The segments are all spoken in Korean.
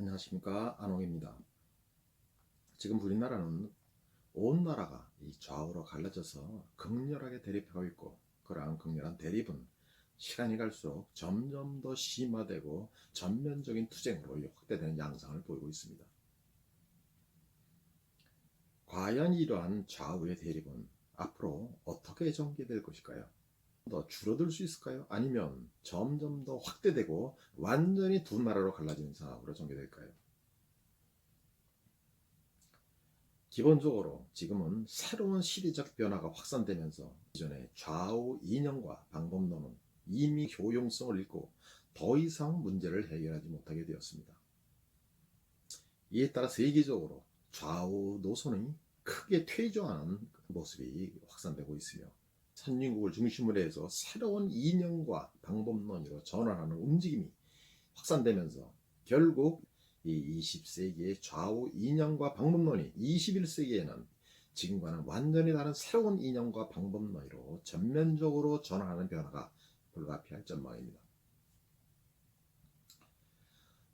안녕하십니까, 안홍입니다. 지금 우리나라는 온 나라가 이 좌우로 갈라져서 극렬하게 대립하고 있고, 그러한 극렬한 대립은 시간이 갈수록 점점 더 심화되고 전면적인 투쟁으로 확대되는 양상을 보이고 있습니다. 과연 이러한 좌우의 대립은 앞으로 어떻게 전개될 것일까요? 더 줄어들 수 있을까요? 아니면 점점 더 확대되고 완전히 두 나라로 갈라지는 상황으로 전개될까요? 기본적으로 지금은 새로운 시대적 변화가 확산되면서 기존의 좌우 이념과 방법론은 이미 효용성을 잃고 더 이상 문제를 해결하지 못하게 되었습니다. 이에 따라 세계적으로 좌우 노선이 크게 퇴조하는 모습이 확산되고 있으며, 선진국을 중심으로 해서 새로운 이념과 방법론으로 전환하는 움직임이 확산되면서 결국 이 20세기의 좌우 이념과 방법론이 21세기에는 지금과는 완전히 다른 새로운 이념과 방법론으로 전면적으로 전환하는 변화가 불가피할 전망입니다.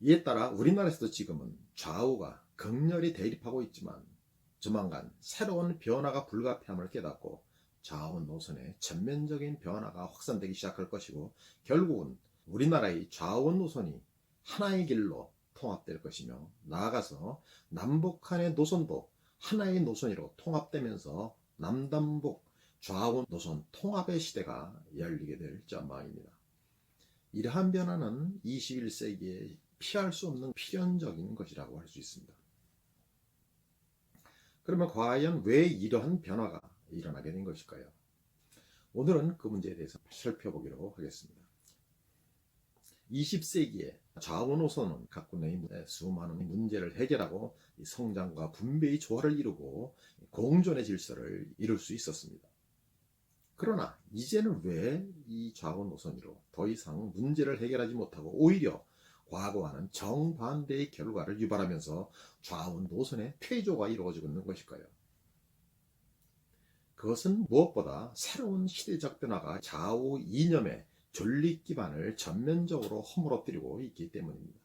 이에 따라 우리나라에서도 지금은 좌우가 극렬히 대립하고 있지만, 조만간 새로운 변화가 불가피함을 깨닫고 좌우 노선의 전면적인 변화가 확산되기 시작할 것이고, 결국은 우리나라의 좌우 노선이 하나의 길로 통합될 것이며, 나아가서 남북한의 노선도 하나의 노선으로 통합되면서 남남북 좌우 노선 통합의 시대가 열리게 될 전망입니다. 이러한 변화는 21세기에 피할 수 없는 필연적인 것이라고 할 수 있습니다. 그러면 과연 왜 이러한 변화가 일어나게 된 것일까요? 오늘은 그 문제에 대해서 살펴보기로 하겠습니다. 20세기에 좌우 노선은 갖고 있는 수많은 문제를 해결하고 성장과 분배의 조화를 이루고 공존의 질서를 이룰 수 있었습니다. 그러나 이제는 왜 이 좌우 노선으로 더 이상 문제를 해결하지 못하고 오히려 과거와는 정반대의 결과를 유발하면서 좌우 노선의 퇴조가 이루어지고 있는 것일까요? 그것은 무엇보다 새로운 시대적 변화가 좌우 이념의 존립 기반을 전면적으로 허물어뜨리고 있기 때문입니다.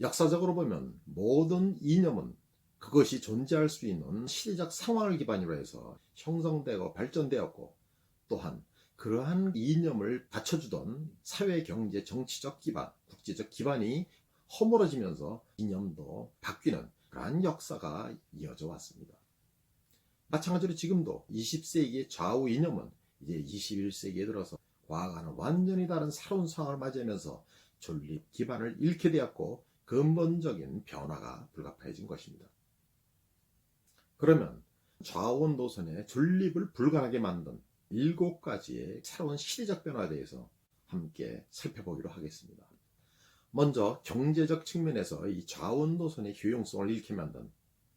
역사적으로 보면 모든 이념은 그것이 존재할 수 있는 시대적 상황을 기반으로 해서 형성되고 발전되었고, 또한 그러한 이념을 받쳐주던 사회, 경제, 정치적 기반, 국제적 기반이 허물어지면서 이념도 바뀌는 그러한 역사가 이어져 왔습니다. 마찬가지로 지금도 20세기의 좌우 이념은 이제 21세기에 들어서 과거와는 완전히 다른 새로운 상황을 맞이하면서 존립 기반을 잃게 되었고, 근본적인 변화가 불가피해진 것입니다. 그러면 좌우 노선의 존립을 불가하게 만든 7가지의 새로운 시대적 변화에 대해서 함께 살펴보기로 하겠습니다. 먼저 경제적 측면에서 이 좌우 노선의 효용성을 잃게 만든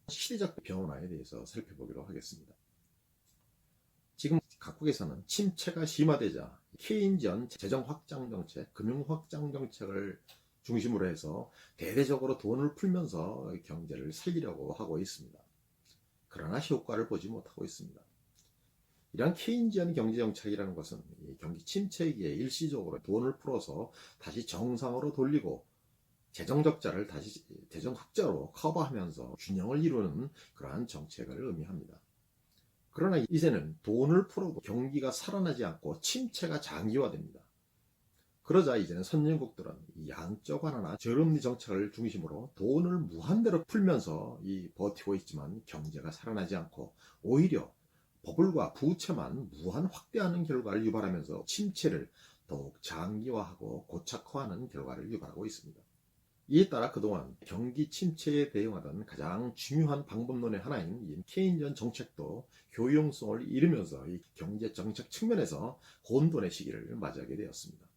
시대적 변화에 대해서 살펴보기로 하겠습니다. 지금 각국에서는 침체가 심화되자 케인지언 재정 확장 정책, 금융 확장 정책을 중심으로 해서 대대적으로 돈을 풀면서 경제를 살리려고 하고 있습니다. 그러나 효과를 보지 못하고 있습니다. 이러한 케인지언 경제정책이라는 것은 경기 침체기에 일시적으로 돈을 풀어서 다시 정상으로 돌리고 재정적자를 다시 재정흑자로 커버하면서 균형을 이루는 그러한 정책을 의미합니다. 그러나 이제는 돈을 풀어도 경기가 살아나지 않고 침체가 장기화됩니다. 그러자 이제는 선진국들은 양적 완화나 저금리 정책을 중심으로 돈을 무한대로 풀면서 버티고 있지만 경제가 살아나지 않고 오히려 버블과 부채만 무한 확대하는 결과를 유발하면서 침체를 더욱 장기화하고 고착화하는 결과를 유발하고 있습니다. 이에 따라 그동안 경기 침체에 대응하던 가장 중요한 방법론의 하나인 케인지언 정책도 효용성을 잃으면서 이 경제 정책 측면에서 혼돈의 시기를 맞이하게 되었습니다.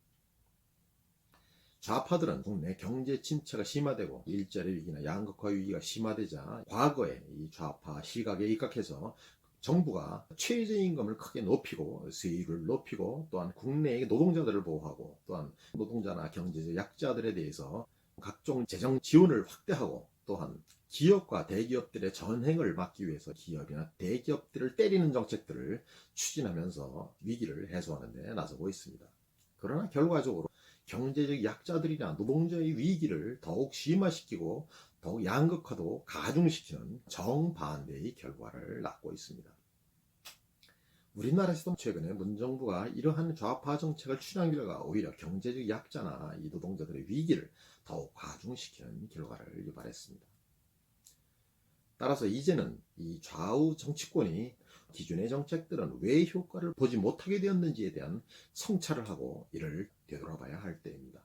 좌파들은 국내 경제 침체가 심화되고 일자리 위기나 양극화 위기가 심화되자 과거에 이 좌파 시각에 입각해서 정부가 최저임금을 크게 높이고 세율을 높이고, 또한 국내의 노동자들을 보호하고, 또한 노동자나 경제적 약자들에 대해서 각종 재정 지원을 확대하고, 또한 기업과 대기업들의 전횡을 막기 위해서 기업이나 대기업들을 때리는 정책들을 추진하면서 위기를 해소하는 데 나서고 있습니다. 그러나 결과적으로 경제적 약자들이나 노동자의 위기를 더욱 심화시키고 더욱 양극화도 가중시키는 정반대의 결과를 낳고 있습니다. 우리나라에서도 최근에 문정부가 이러한 좌파 정책을 추진한 결과 오히려 경제적 약자나 이 노동자들의 위기를 더욱 가중시키는 결과를 유발했습니다. 따라서 이제는 이 좌우 정치권이 기존의 정책들은 왜 효과를 보지 못하게 되었는지에 대한 성찰을 하고 이를 되돌아봐야 할 때입니다.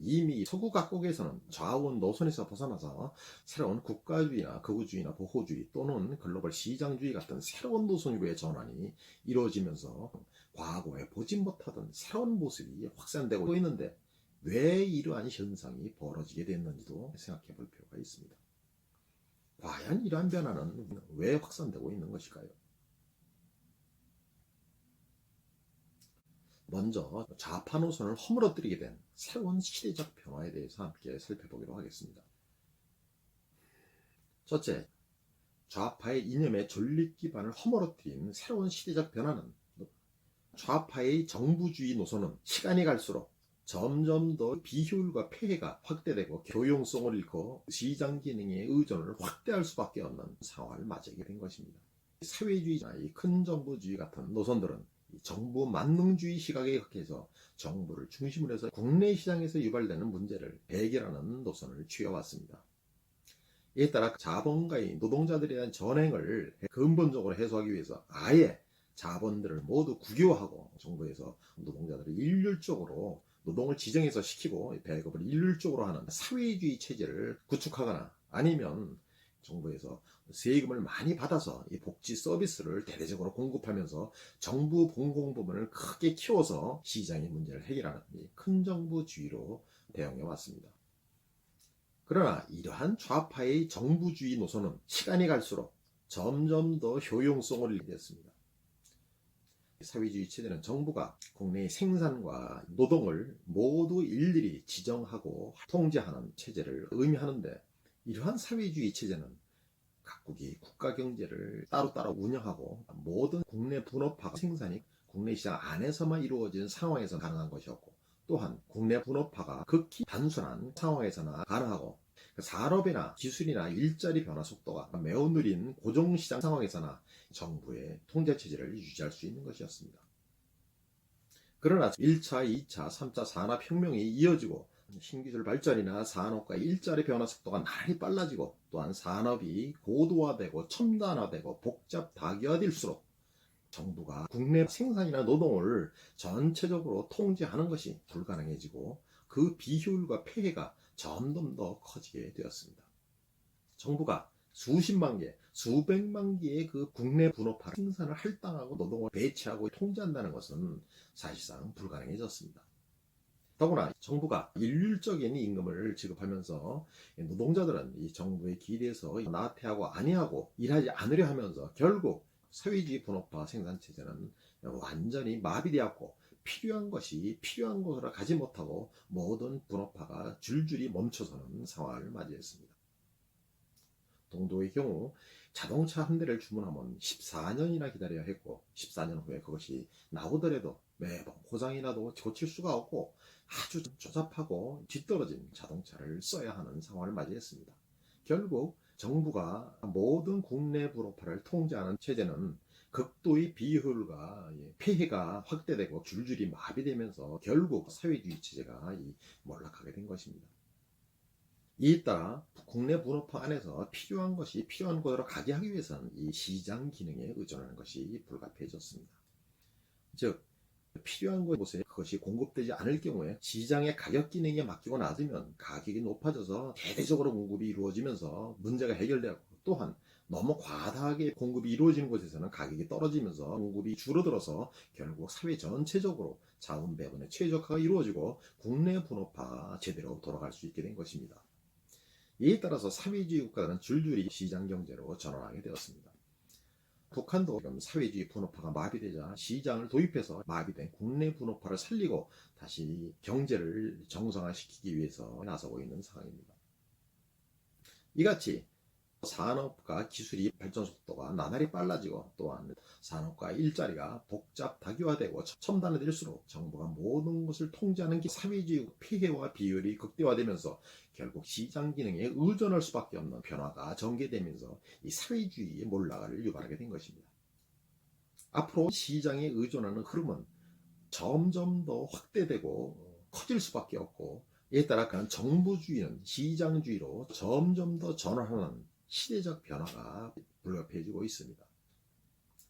이미 서구 각국에서는 좌우 노선에서 벗어나서 새로운 국가주의나 극우주의나 보호주의 또는 글로벌 시장주의 같은 새로운 노선으로의 전환이 이루어지면서 과거에 보지 못하던 새로운 모습이 확산되고 있는데 왜 이러한 현상이 벌어지게 됐는지도 생각해 볼 필요가 있습니다. 과연 이러한 변화는 왜 확산되고 있는 것일까요? 먼저 좌파 노선을 허물어뜨리게 된 새로운 시대적 변화에 대해서 함께 살펴보기로 하겠습니다. 첫째, 좌파의 이념의 존립 기반을 허물어뜨린 새로운 시대적 변화는 좌파의 정부주의 노선은 시간이 갈수록 점점 더 비효율과 폐해가 확대되고 교용성을 잃고 시장 기능의 의존을 확대할 수밖에 없는 상황을 맞이하게 된 것입니다. 사회주의나 큰 정부주의 같은 노선들은 정부 만능주의 시각에 흑해서 정부를 중심으로 해서 국내 시장에서 유발되는 문제를 해결하는 노선을 취해왔습니다. 이에 따라 자본가의 노동자들에 대한 전횡을 근본적으로 해소하기 위해서 아예 자본들을 모두 국유화하고 정부에서 노동자들을 일률적으로 노동을 지정해서 시키고 배급을 일률적으로 하는 사회주의 체제를 구축하거나 아니면 정부에서 세금을 많이 받아서 이 복지 서비스를 대대적으로 공급하면서 정부 공공부문을 크게 키워서 시장의 문제를 해결하는 큰 정부주의로 대응해 왔습니다. 그러나 이러한 좌파의 정부주의 노선은 시간이 갈수록 점점 더 효용성을 잃게 됐습니다. 사회주의 체제는 정부가 국내의 생산과 노동을 모두 일일이 지정하고 통제하는 체제를 의미하는데 이러한 사회주의 체제는 각국이 국가 경제를 따로따로 운영하고 모든 국내 분업화 생산이 국내 시장 안에서만 이루어지는 상황에서 가능한 것이었고 또한 국내 분업화가 극히 단순한 상황에서나 가능하고 산업이나 기술이나 일자리 변화 속도가 매우 느린 고정시장 상황에서나 정부의 통제체제를 유지할 수 있는 것이었습니다. 그러나 1차, 2차, 3차 산업혁명이 이어지고 신기술 발전이나 산업과 일자리 변화 속도가 많이 빨라지고 또한 산업이 고도화되고 첨단화되고 복잡 다기화될수록 정부가 국내 생산이나 노동을 전체적으로 통제하는 것이 불가능해지고 그 비효율과 폐해가 점점 더 커지게 되었습니다. 정부가 수십만 개, 수백만 개의 그 국내 분업화 생산을 할당하고 노동을 배치하고 통제한다는 것은 사실상 불가능해졌습니다. 더구나 정부가 일률적인 임금을 지급하면서 노동자들은 이 정부의 기대에서 나태하고 안이하고 일하지 않으려 하면서 결국 사회주의 분업화 생산체제는 완전히 마비되었고 필요한 것이 필요한 곳으로 가지 못하고 모든 분업화가 줄줄이 멈춰서는 상황을 맞이했습니다. 동도의 경우 자동차 한 대를 주문하면 14년이나 기다려야 했고 14년 후에 그것이 나오더라도 매번 고장이 나도 고칠 수가 없고 아주 조잡하고 뒤떨어진 자동차를 써야 하는 상황을 맞이했습니다. 결국 정부가 모든 국내 분업화를 통제하는 체제는 극도의 비효율과 폐해가 확대되고 줄줄이 마비되면서 결국 사회주의 체제가 몰락하게 된 것입니다. 이에 따라 국내 분업화 안에서 필요한 것이 필요한 곳으로 가게 하기 위해서는 이 시장 기능에 의존하는 것이 불가피해졌습니다. 즉 필요한 곳에 그것이 공급되지 않을 경우에 시장의 가격 기능에 맡기고 놔두면 가격이 높아져서 대대적으로 공급이 이루어지면서 문제가 해결되고 또한 너무 과다하게 공급이 이루어지는 곳에서는 가격이 떨어지면서 공급이 줄어들어서 결국 사회 전체적으로 자원 배분의 최적화가 이루어지고 국내 분업화가 제대로 돌아갈 수 있게 된 것입니다. 이에 따라서 사회주의 국가들은 줄줄이 시장 경제로 전환하게 되었습니다. 북한도 지금 사회주의 분업화가 마비되자 시장을 도입해서 마비된 국내 분업화를 살리고 다시 경제를 정상화시키기 위해서 나서고 있는 상황입니다. 이같이 산업과 기술이 발전 속도가 나날이 빨라지고, 또한 산업과 일자리가 복잡 다규화되고 첨단화될수록 정부가 모든 것을 통제하는 사회주의 폐해와 비율이 극대화되면서 결국 시장 기능에 의존할 수밖에 없는 변화가 전개되면서 이 사회주의의 몰락을 유발하게 된 것입니다. 앞으로 시장에 의존하는 흐름은 점점 더 확대되고 커질 수밖에 없고, 이에 따라 그런 정부주의는 시장주의로 점점 더 전환하는 시대적 변화가 불가피해지고 있습니다.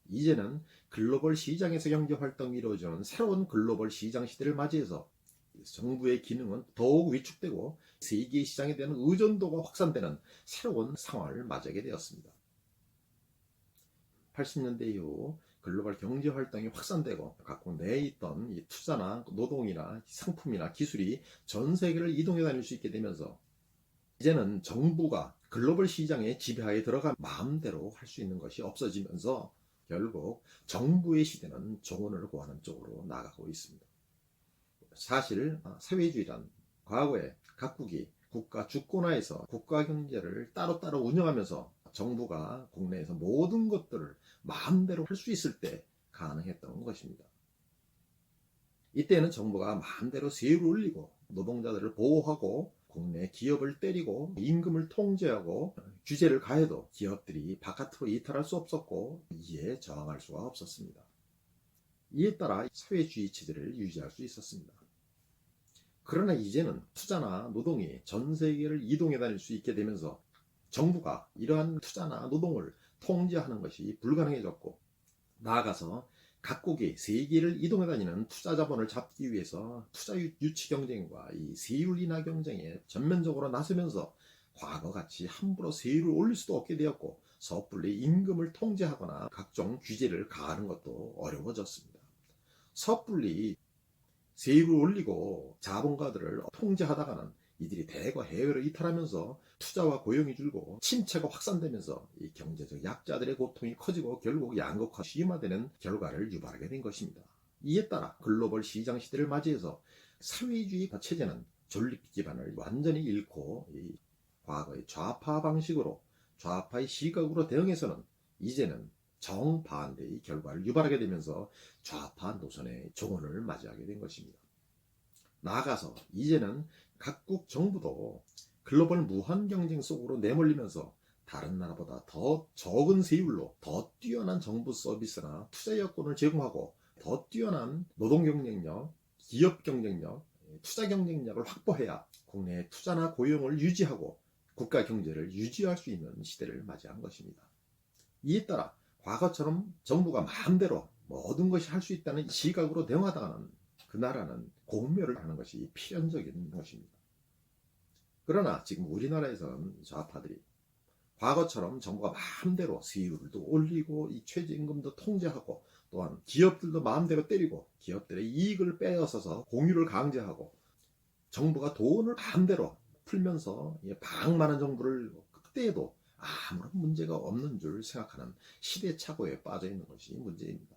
이제는 글로벌 시장에서 경제활동이 이루어지는 새로운 글로벌 시장 시대를 맞이해서 정부의 기능은 더욱 위축되고 세계 시장에 대한 의존도가 확산되는 새로운 상황을 맞이하게 되었습니다. 80년대 이후 글로벌 경제 활동이 확산되고 각국 내에 있던 이 투자나 노동이나 상품이나 기술이 전 세계를 이동해 다닐 수 있게 되면서 이제는 정부가 글로벌 시장의 지배하에 들어가 마음대로 할 수 있는 것이 없어지면서 결국 정부의 시대는 종언을 구하는 쪽으로 나가고 있습니다. 사실 사회주의란 과거에 각국이 국가 주권하에서 국가 경제를 따로따로 운영하면서 정부가 국내에서 모든 것들을 마음대로 할 수 있을 때 가능했던 것입니다. 이때는 정부가 마음대로 세율을 올리고 노동자들을 보호하고 국내 기업을 때리고 임금을 통제하고 규제를 가해도 기업들이 바깥으로 이탈할 수 없었고 이에 저항할 수가 없었습니다. 이에 따라 사회주의 체제를 유지할 수 있었습니다. 그러나 이제는 투자나 노동이 전 세계를 이동해 다닐 수 있게 되면서 정부가 이러한 투자나 노동을 통제하는 것이 불가능해졌고, 나아가서 각국이 세계를 이동해 다니는 투자 자본을 잡기 위해서 투자 유치 경쟁과 이 세율 인하 경쟁에 전면적으로 나서면서 과거같이 함부로 세율을 올릴 수도 없게 되었고, 섣불리 임금을 통제하거나 각종 규제를 가하는 것도 어려워졌습니다. 섣불리 세율을 올리고 자본가들을 통제하다가는 이들이 대거 해외로 이탈하면서 투자와 고용이 줄고 침체가 확산되면서 이 경제적 약자들의 고통이 커지고 결국 양극화 심화되는 결과를 유발하게 된 것입니다. 이에 따라 글로벌 시장 시대를 맞이해서 사회주의 체제는 존립 기반을 완전히 잃고 이 과거의 좌파 방식으로 좌파의 시각으로 대응해서는 이제는 정반대의 결과를 유발하게 되면서 좌파 노선의 종언을 맞이하게 된 것입니다. 나아가서 이제는 각국 정부도 글로벌 무한 경쟁 속으로 내몰리면서 다른 나라보다 더 적은 세율로 더 뛰어난 정부 서비스나 투자 여건을 제공하고 더 뛰어난 노동 경쟁력, 기업 경쟁력, 투자 경쟁력을 확보해야 국내 투자나 고용을 유지하고 국가 경제를 유지할 수 있는 시대를 맞이한 것입니다. 이에 따라 과거처럼 정부가 마음대로 모든 것이 할 수 있다는 시각으로 대응하다가는 그 나라는 공멸을 하는 것이 필연적인 것입니다. 그러나 지금 우리나라에서는 좌파들이 과거처럼 정부가 마음대로 세율도 올리고 이 최저임금도 통제하고 또한 기업들도 마음대로 때리고 기업들의 이익을 빼앗아서 공유를 강제하고 정부가 돈을 마음대로 풀면서 방만한 정부를 극대해도 아무런 문제가 없는 줄 생각하는 시대착오에 빠져 있는 것이 문제입니다.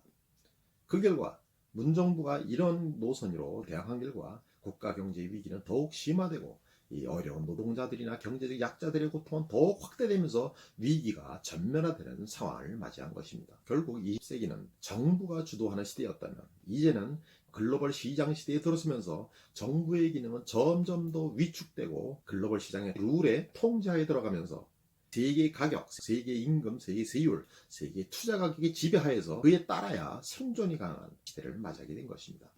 그 결과 문정부가 이런 노선으로 대항한 결과 국가 경제 위기는 더욱 심화되고 이 어려운 노동자들이나 경제적 약자들의 고통은 더욱 확대되면서 위기가 전면화되는 상황을 맞이한 것입니다. 결국 20세기는 정부가 주도하는 시대였다면 이제는 글로벌 시장 시대에 들어서면서 정부의 기능은 점점 더 위축되고 글로벌 시장의 룰의 통제하에 들어가면서 세계 가격, 세계 임금, 세계 세율, 세계 투자 가격의 지배하에서 그에 따라야 생존이 가능한 시대를 맞이하게 된 것입니다.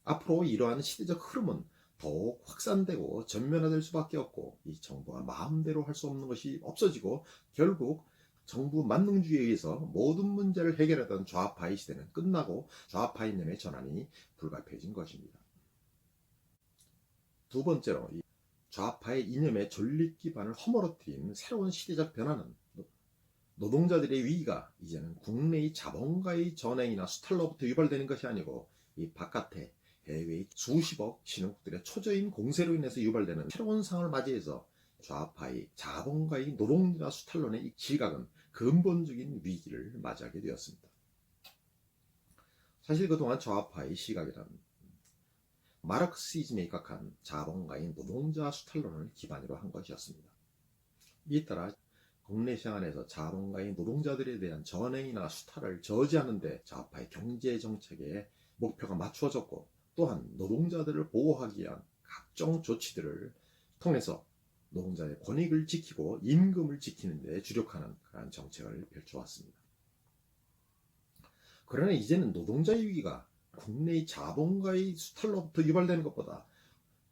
앞으로 이러한 시대적 흐름은 더욱 확산되고 전면화될 수밖에 없고 이 정부가 마음대로 할 수 없는 것이 없어지고 결국 정부 만능주의에 의해서 모든 문제를 해결하던 좌파의 시대는 끝나고 좌파 이념의 전환이 불가피해진 것입니다. 두 번째로 좌파의 이념의 존립 기반을 허물어뜨린 새로운 시대적 변화는 노동자들의 위기가 이제는 국내의 자본가의 전횡이나 수탈로부터 유발되는 것이 아니고 이 바깥에 해외의 수십억 신흥국들의 초저임 공세로 인해서 유발되는 새로운 상황을 맞이해서 좌파의 자본가의 노동자 수탈론의 시각은 근본적인 위기를 맞이하게 되었습니다. 사실 그동안 좌파의 시각이란 마르크시즘에 입각한 자본가인 노동자 수탈론을 기반으로 한 것이었습니다. 이에 따라 국내 시장 안에서 자본가인 노동자들에 대한 전행이나 수탈을 저지하는 데 좌파의 경제 정책에 목표가 맞추어졌고, 또한 노동자들을 보호하기 위한 각종 조치들을 통해서 노동자의 권익을 지키고 임금을 지키는 데 주력하는 그러한 정책을 펼쳐왔습니다. 그러나 이제는 노동자의 위기가 국내의 자본가의 수탈로부터 유발되는 것보다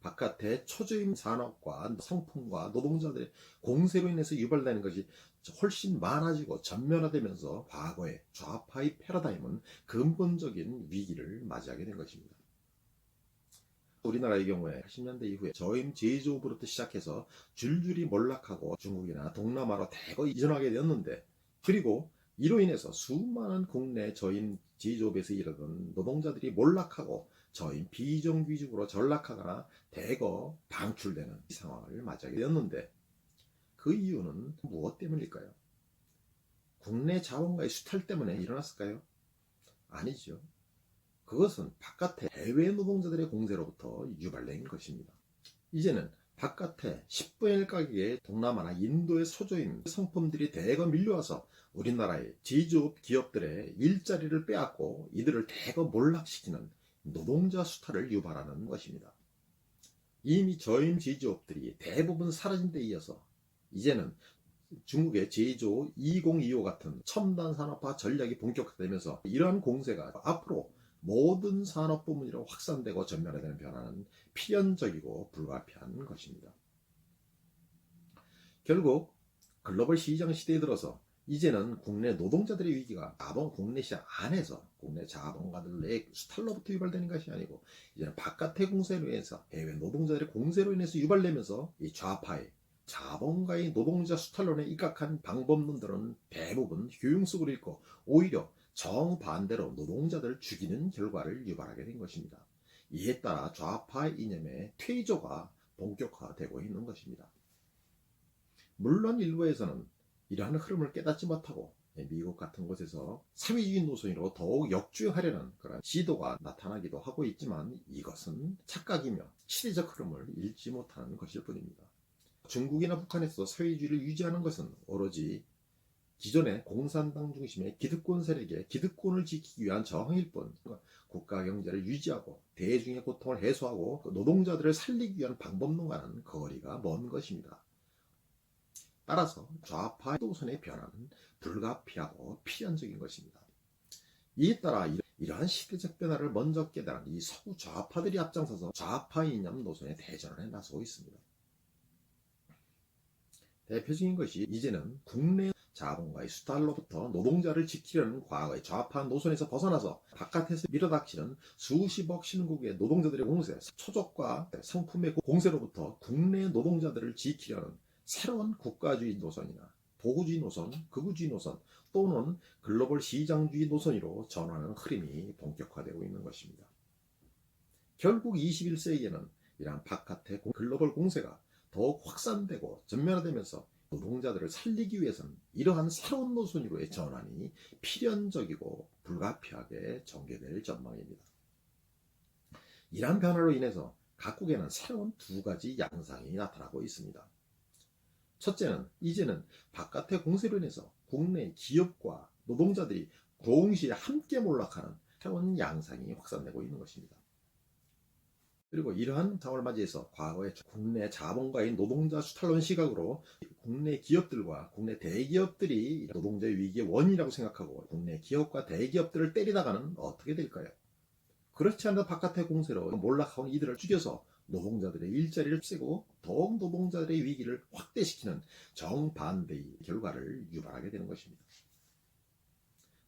바깥의 초저임 산업과 성품과 노동자들의 공세로 인해서 유발되는 것이 훨씬 많아지고 전면화되면서 과거의 좌파의 패러다임은 근본적인 위기를 맞이하게 된 것입니다. 우리나라의 경우에 80년대 이후에 저임 제조업으로부터 시작해서 줄줄이 몰락하고 중국이나 동남아로 대거 이전하게 되었는데, 그리고 이로 인해서 수많은 국내 저임 제조업에서 일하던 노동자들이 몰락하고 저임 비정규직으로 전락하거나 대거 방출되는 상황을 맞이하게 되었는데, 그 이유는 무엇 때문일까요? 국내 자본가의 수탈 때문에 일어났을까요? 아니죠. 그것은 바깥의 해외 노동자들의 공세로부터 유발된 것입니다. 이제는 바깥에 10분의 1 가격의 동남아나 인도의 소조임 상품들이 대거 밀려와서 우리나라의 제조업 기업들의 일자리를 빼앗고 이들을 대거 몰락시키는 노동자 수탈을 유발하는 것입니다. 이미 저임 제조업들이 대부분 사라진 데 이어서 이제는 중국의 제조 2025 같은 첨단 산업화 전략이 본격화되면서 이러한 공세가 앞으로 모든 산업 부문으로 확산되고 전면화되는 변화는 필연적이고 불가피한 것입니다. 결국 글로벌 시장 시대에 들어서 이제는 국내 노동자들의 위기가 자본 국내 시장 안에서 국내 자본가들의 수탈로부터 유발되는 것이 아니고, 이제는 바깥의 공세로 인해서 해외 노동자들의 공세로 인해서 유발되면서 이 좌파의 자본가의 노동자 수탈론에 입각한 방법론들은 대부분 효용성을 잃고 오히려 정반대로 노동자들을 죽이는 결과를 유발하게 된 것입니다. 이에 따라 좌파 이념의 퇴조가 본격화되고 있는 것입니다. 물론 일부에서는 이러한 흐름을 깨닫지 못하고 미국 같은 곳에서 사회주의 노선으로 더욱 역주행하려는 그런 시도가 나타나기도 하고 있지만, 이것은 착각이며 시대적 흐름을 읽지 못하는 것일 뿐입니다. 중국이나 북한에서 사회주의를 유지하는 것은 오로지 기존의 공산당 중심의 기득권 세력의 기득권을 지키기 위한 저항일 뿐, 국가 경제를 유지하고 대중의 고통을 해소하고 노동자들을 살리기 위한 방법론과는 거리가 먼 것입니다. 따라서 좌파 노선의 변화는 불가피하고 필연적인 것입니다. 이에 따라 이러한 시대적 변화를 먼저 깨달은 이 서구 좌파들이 앞장서서 좌파 이념 노선의 대전에 나서고 있습니다. 대표적인 것이 이제는 국내 자본가의 수탈로부터 노동자를 지키려는 과거의 좌파 노선에서 벗어나서 바깥에서 밀어닥치는 수십억 신국의 노동자들의 공세, 초적과 상품의 공세로부터 국내 노동자들을 지키려는 새로운 국가주의 노선이나 보호주의 노선, 극우주의 노선 또는 글로벌 시장주의 노선으로 전환하는 흐름이 본격화되고 있는 것입니다. 결국 21세기에는 이러한 바깥의 글로벌 공세가 더욱 확산되고 전면화되면서 노동자들을 살리기 위해서는 이러한 새로운 노선으로의 전환이 필연적이고 불가피하게 전개될 전망입니다. 이러한 변화로 인해서 각국에는 새로운 두 가지 양상이 나타나고 있습니다. 첫째는 이제는 바깥의 공세로 인해서 국내 기업과 노동자들이 동시에 함께 몰락하는 새로운 양상이 확산되고 있는 것입니다. 그리고 이러한 상황을 맞이해서 과거의 국내 자본가인 노동자 수탈론 시각으로 국내 기업들과 국내 대기업들이 노동자의 위기의 원인이라고 생각하고 국내 기업과 대기업들을 때리다가는 어떻게 될까요? 그렇지 않아도 바깥의 공세로 몰락하는 이들을 죽여서 노동자들의 일자리를 없애고 더욱 노동자들의 위기를 확대시키는 정반대의 결과를 유발하게 되는 것입니다.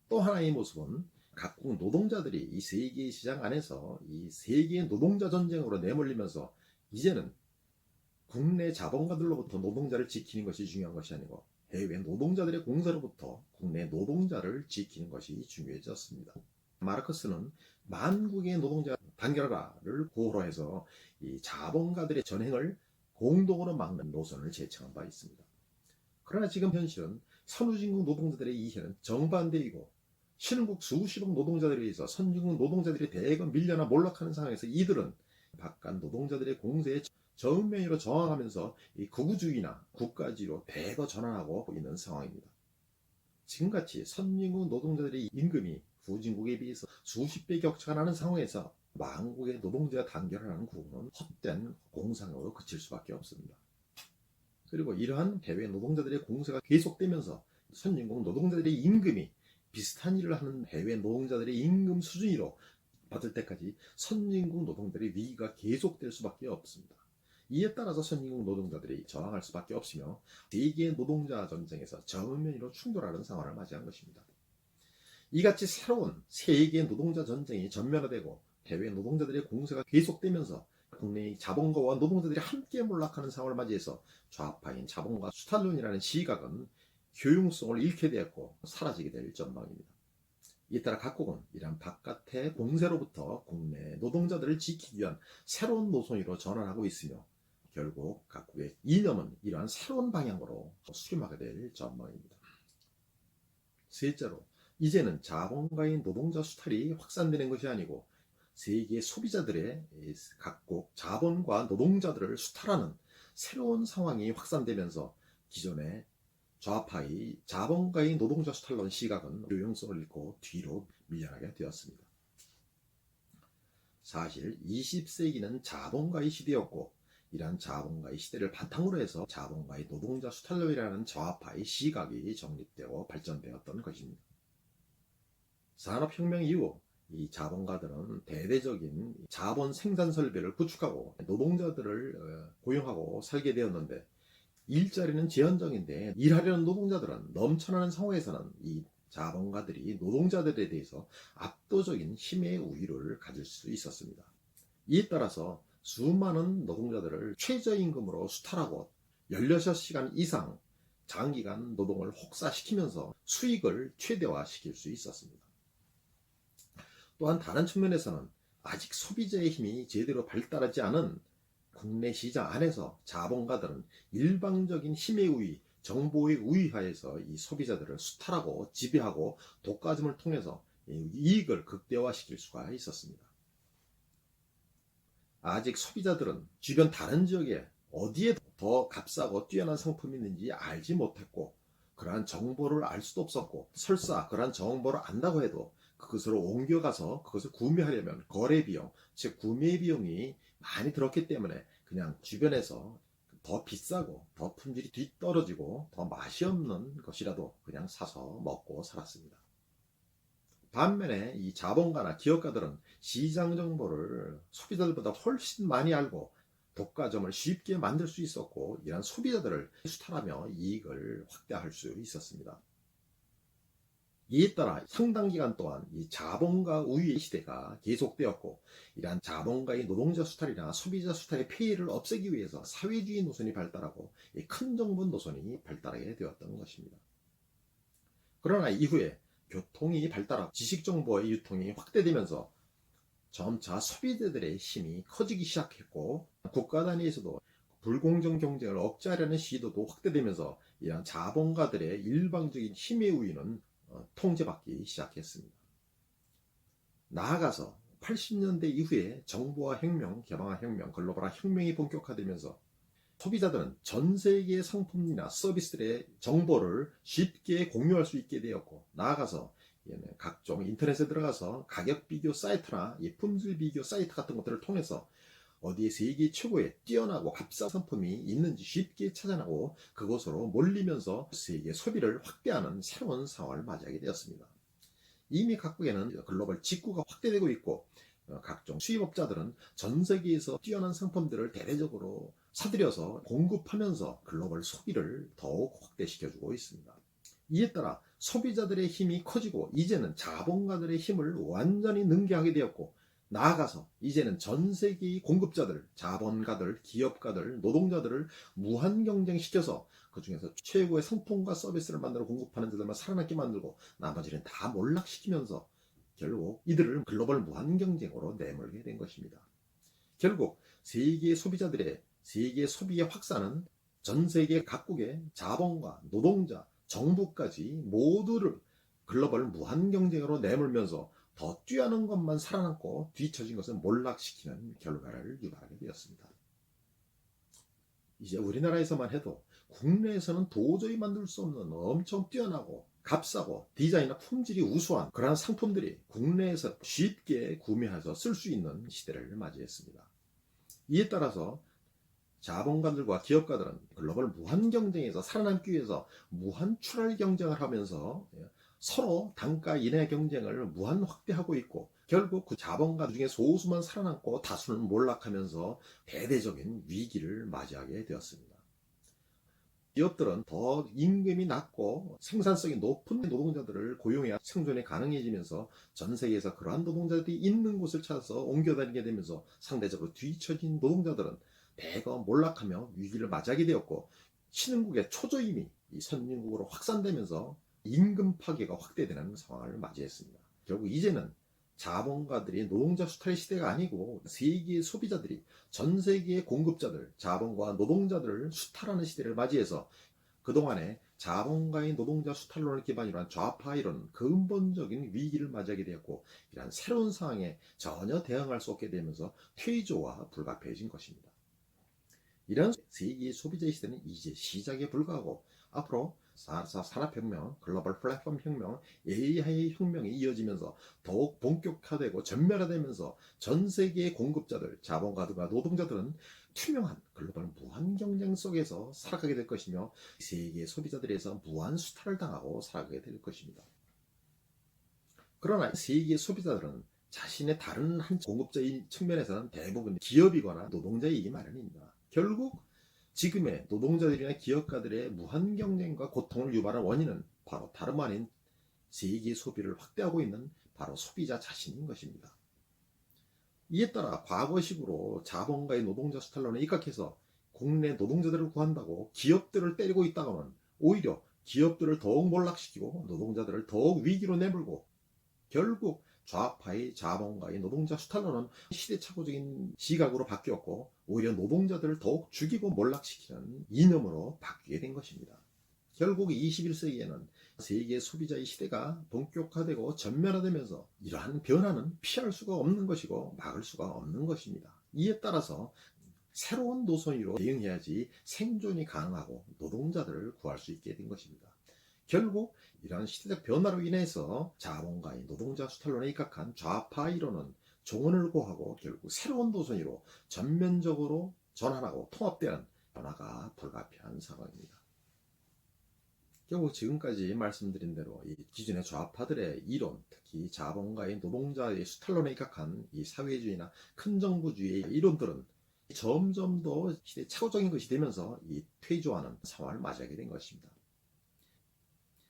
또 하나의 모습은 각국 노동자들이 이 세계 시장 안에서 이 세계의 노동자 전쟁으로 내몰리면서 이제는 국내 자본가들로부터 노동자를 지키는 것이 중요한 것이 아니고 해외 노동자들의 공세로부터 국내 노동자를 지키는 것이 중요해졌습니다. 마르크스는 만국의 노동자 단결화를 구호로 해서 이 자본가들의 전행을 공동으로 막는 노선을 제청한 바 있습니다. 그러나 지금 현실은 선후진국 노동자들의 이해는 정반대이고, 신흥국 수십억 노동자들에 의해서 선진국 노동자들이 대거 밀려나 몰락하는 상황에서 이들은 바깥 노동자들의 공세에 전면으로 저항하면서 이 극우주의나 국가주의로 대거 전환하고 있는 상황입니다. 지금같이 선진국 노동자들의 임금이 후진국에 비해서 수십 배 격차가 나는 상황에서 만국의 노동자 단결을 하는 구호는 헛된 공상으로 그칠 수밖에 없습니다. 그리고 이러한 해외 노동자들의 공세가 계속되면서 선진국 노동자들의 임금이 비슷한 일을 하는 해외 노동자들의 임금 수준으로 받을 때까지 선진국 노동자들의 위기가 계속될 수밖에 없습니다. 이에 따라서 선진국 노동자들이 저항할 수밖에 없으며 세계 노동자 전쟁에서 정면으로 충돌하는 상황을 맞이한 것입니다. 이같이 새로운 세계 노동자 전쟁이 전면화되고 해외 노동자들의 공세가 계속되면서 국내의 자본가와 노동자들이 함께 몰락하는 상황을 맞이해서 좌파인 자본가 수탈론이라는 시각은 효용성을 잃게 되었고 사라지게 될 전망입니다. 이에 따라 각국은 이러한 바깥의 공세로부터 국내 노동자들을 지키기 위한 새로운 노선으로 전환하고 있으며 결국 각국의 이념은 이러한 새로운 방향으로 수렴하게 될 전망입니다. 셋째로, 이제는 자본가인 노동자 수탈이 확산되는 것이 아니고 세계 소비자들의 각국 자본과 노동자들을 수탈하는 새로운 상황이 확산되면서 기존의 좌파의 자본가의 노동자 수탈론 시각은 요용성을 잃고 뒤로 밀려나게 되었습니다. 사실 20세기는 자본가의 시대였고 이러한 자본가의 시대를 바탕으로 해서 자본가의 노동자 수탈론이라는 좌파의 시각이 정립되고 발전되었던 것입니다. 산업혁명 이후 이 자본가들은 대대적인 자본 생산 설비를 구축하고 노동자들을 고용하고 살게 되었는데 일자리는 제한적인데 일하려는 노동자들은 넘쳐나는 상황에서는 이 자본가들이 노동자들에 대해서 압도적인 힘의 우위를 가질 수 있었습니다. 이에 따라서 수많은 노동자들을 최저임금으로 수탈하고 16시간 이상 장기간 노동을 혹사시키면서 수익을 최대화시킬 수 있었습니다. 또한 다른 측면에서는 아직 소비자의 힘이 제대로 발달하지 않은 국내 시장 안에서 자본가들은 일방적인 힘의 우위, 정보의 우위하에서 이 소비자들을 수탈하고 지배하고 독과점을 통해서 이익을 극대화시킬 수가 있었습니다. 아직 소비자들은 주변 다른 지역에 어디에 더 값싸고 뛰어난 상품이 있는지 알지 못했고 그러한 정보를 알 수도 없었고 설사 그러한 정보를 안다고 해도 그것을 옮겨가서 그것을 구매하려면 거래 비용, 즉 구매 비용이 많이 들었기 때문에 그냥 주변에서 더 비싸고 더 품질이 뒤떨어지고 더 맛이 없는 것이라도 그냥 사서 먹고 살았습니다. 반면에 이 자본가나 기업가들은 시장 정보를 소비자들보다 훨씬 많이 알고 독과점을 쉽게 만들 수 있었고 이러한 소비자들을 수탈하며 이익을 확대할 수 있었습니다. 이에 따라 상당 기간 동안 이 자본가 우위의 시대가 계속되었고 이러한 자본가의 노동자 수탈이나 소비자 수탈의 폐해를 없애기 위해서 사회주의 노선이 발달하고 큰 정부 노선이 발달하게 되었던 것입니다. 그러나 이후에 교통이 발달하고 지식정보의 유통이 확대되면서 점차 소비자들의 힘이 커지기 시작했고 국가 단위에서도 불공정 경쟁을 억제하려는 시도도 확대되면서 이러한 자본가들의 일방적인 힘의 우위는 통제받기 시작했습니다. 나아가서 80년대 이후에 정보화 혁명, 개방화 혁명, 글로벌화 혁명이 본격화되면서 소비자들은 전 세계의 상품이나 서비스들의 정보를 쉽게 공유할 수 있게 되었고 나아가서 각종 인터넷에 들어가서 가격 비교 사이트나 품질 비교 사이트 같은 것들을 통해서 어디에 세계 최고의 뛰어나고 값싼 상품이 있는지 쉽게 찾아나고 그곳으로 몰리면서 세계 소비를 확대하는 새로운 상황을 맞이하게 되었습니다. 이미 각국에는 글로벌 직구가 확대되고 있고 각종 수입업자들은 전 세계에서 뛰어난 상품들을 대대적으로 사들여서 공급하면서 글로벌 소비를 더욱 확대시켜주고 있습니다. 이에 따라 소비자들의 힘이 커지고 이제는 자본가들의 힘을 완전히 능가하게 되었고 나아가서 이제는 전 세계의 공급자들, 자본가들, 기업가들, 노동자들을 무한 경쟁시켜서 그 중에서 최고의 상품과 서비스를 만들어 공급하는 자들만 살아남게 만들고 나머지는 다 몰락시키면서 결국 이들을 글로벌 무한 경쟁으로 내몰게 된 것입니다. 결국 세계 소비자들의 세계 소비의 확산은 전 세계 각국의 자본가, 노동자, 정부까지 모두를 글로벌 무한 경쟁으로 내몰면서 더 뛰어난 것만 살아남고 뒤처진 것은 몰락시키는 결과를 유발하게 되었습니다. 이제 우리나라에서만 해도 국내에서는 도저히 만들 수 없는 엄청 뛰어나고 값싸고 디자인이나 품질이 우수한 그러한 상품들이 국내에서 쉽게 구매해서 쓸 수 있는 시대를 맞이했습니다. 이에 따라서 자본가들과 기업가들은 글로벌 무한 경쟁에서 살아남기 위해서 무한 출할 경쟁을 하면서 서로 단가 인하 경쟁을 무한 확대하고 있고, 결국 그 자본가 중에 소수만 살아남고 다수는 몰락하면서 대대적인 위기를 맞이하게 되었습니다. 기업들은 더 임금이 낮고 생산성이 높은 노동자들을 고용해야 생존이 가능해지면서 전 세계에서 그러한 노동자들이 있는 곳을 찾아서 옮겨다니게 되면서 상대적으로 뒤처진 노동자들은 대거 몰락하며 위기를 맞이하게 되었고, 신흥국의 초조임이 이 선진국으로 확산되면서 임금 파괴가 확대되는 상황을 맞이했습니다. 결국 이제는 자본가들이 노동자 수탈의 시대가 아니고 세계의 소비자들이 전 세계의 공급자들, 자본과 노동자들을 수탈하는 시대를 맞이해서 그동안에 자본가의 노동자 수탈론을 기반으로 한 좌파 이론 근본적인 위기를 맞이하게 되었고, 이러한 새로운 상황에 전혀 대응할 수 없게 되면서 퇴조와 불가피해진 것입니다. 이런 세계의 소비자의 시대는 이제 시작에 불과하고, 앞으로 4차 산업혁명, 글로벌 플랫폼 혁명, AI 혁명이 이어지면서 더욱 본격화되고 전멸화되면서 전 세계의 공급자들, 자본가들과 노동자들은 투명한 글로벌 무한 경쟁 속에서 살아가게 될 것이며, 세계의 소비자들에서 무한 수탈을 당하고 살아가게 될 것입니다. 그러나 세계의 소비자들은 자신의 다른 한 공급자의 측면에서는 대부분 기업이거나 노동자이기 마련입니다. 결국 지금의 노동자들이나 기업가들의 무한 경쟁과 고통을 유발한 원인은 바로 다름 아닌 세계의 소비를 확대하고 있는 바로 소비자 자신인 것입니다. 이에 따라 과거식으로 자본가의 노동자 수탈론에 입각해서 국내 노동자들을 구한다고 기업들을 때리고 있다가는 오히려 기업들을 더욱 몰락시키고 노동자들을 더욱 위기로 내몰고, 결국 좌파의 자본가의 노동자 수탈론은 시대착오적인 시각으로 바뀌었고, 오히려 노동자들을 더욱 죽이고 몰락시키는 이념으로 바뀌게 된 것입니다. 결국 21세기에는 세계 소비자의 시대가 본격화되고 전면화되면서 이러한 변화는 피할 수가 없는 것이고 막을 수가 없는 것입니다. 이에 따라서 새로운 노선으로 대응해야지 생존이 가능하고 노동자들을 구할 수 있게 된 것입니다. 결국 이러한 시대적 변화로 인해서 자본가의 노동자 수탈론에 입각한 좌파 이론은 종언을 고하고 결국 새로운 노선으로 전면적으로 전환하고 통합되는 변화가 불가피한 상황입니다. 결국 지금까지 말씀드린 대로 이 기존의 좌파들의 이론, 특히 자본가의 노동자의 수탈론에 입각한 이 사회주의나 큰정부주의의 이론들은 점점 더 시대착오적인 것이 되면서 이 퇴조하는 상황을 맞이하게 된 것입니다.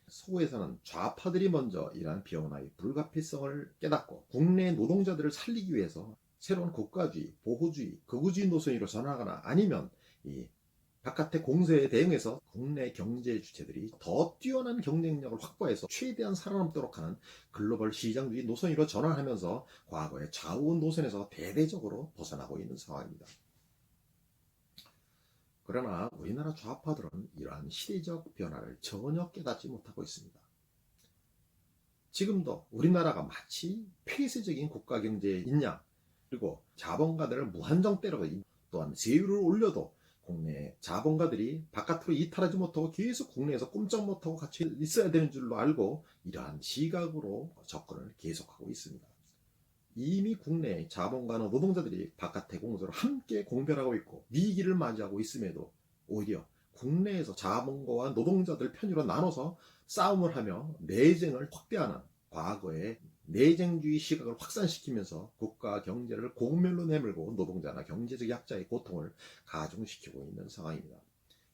서구에서는 좌파들이 먼저 이러한 변화의 불가피성을 깨닫고 국내 노동자들을 살리기 위해서 새로운 국가주의, 보호주의, 극우주의 노선으로 전환하거나 아니면 이 바깥의 공세에 대응해서 국내 경제 주체들이 더 뛰어난 경쟁력을 확보해서 최대한 살아남도록 하는 글로벌 시장주의 노선으로 전환하면서 과거의 좌우 노선에서 대대적으로 벗어나고 있는 상황입니다. 그러나 우리나라 좌파들은 이러한 시대적 변화를 전혀 깨닫지 못하고 있습니다. 지금도 우리나라가 마치 폐쇄적인 국가 경제에 있냐, 그리고 자본가들을 무한정 때리고 또한 세율을 올려도 국내 자본가들이 바깥으로 이탈하지 못하고 계속 국내에서 꼼짝 못하고 같이 있어야 되는 줄로 알고 이러한 시각으로 접근을 계속하고 있습니다. 이미 국내 자본가나 노동자들이 바깥의 공조를 함께 공별하고 있고 위기를 맞이하고 있음에도 오히려 국내에서 자본가와 노동자들 편으로 나눠서 싸움을 하며 내쟁을 확대하는 과거의 내쟁주의 시각을 확산시키면서 국가 경제를 공멸로 내몰고 노동자나 경제적 약자의 고통을 가중시키고 있는 상황입니다.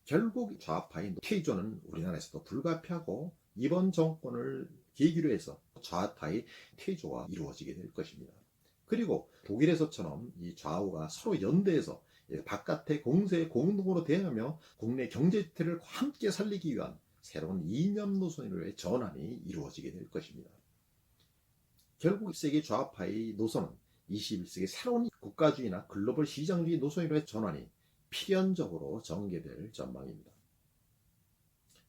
결국 좌파의 퇴조는 우리나라에서도 불가피하고 이번 정권을 계기로 해서 좌파의 퇴조가 이루어지게 될 것입니다. 그리고 독일에서처럼 이 좌우가 서로 연대해서 바깥의 공세에 공동으로 대응하며 국내 경제주체를 함께 살리기 위한 새로운 이념 노선으로의 전환이 이루어지게 될 것입니다. 결국 세계 좌파의 노선은 21세기 새로운 국가주의나 글로벌 시장주의 노선으로의 전환이 필연적으로 전개될 전망입니다.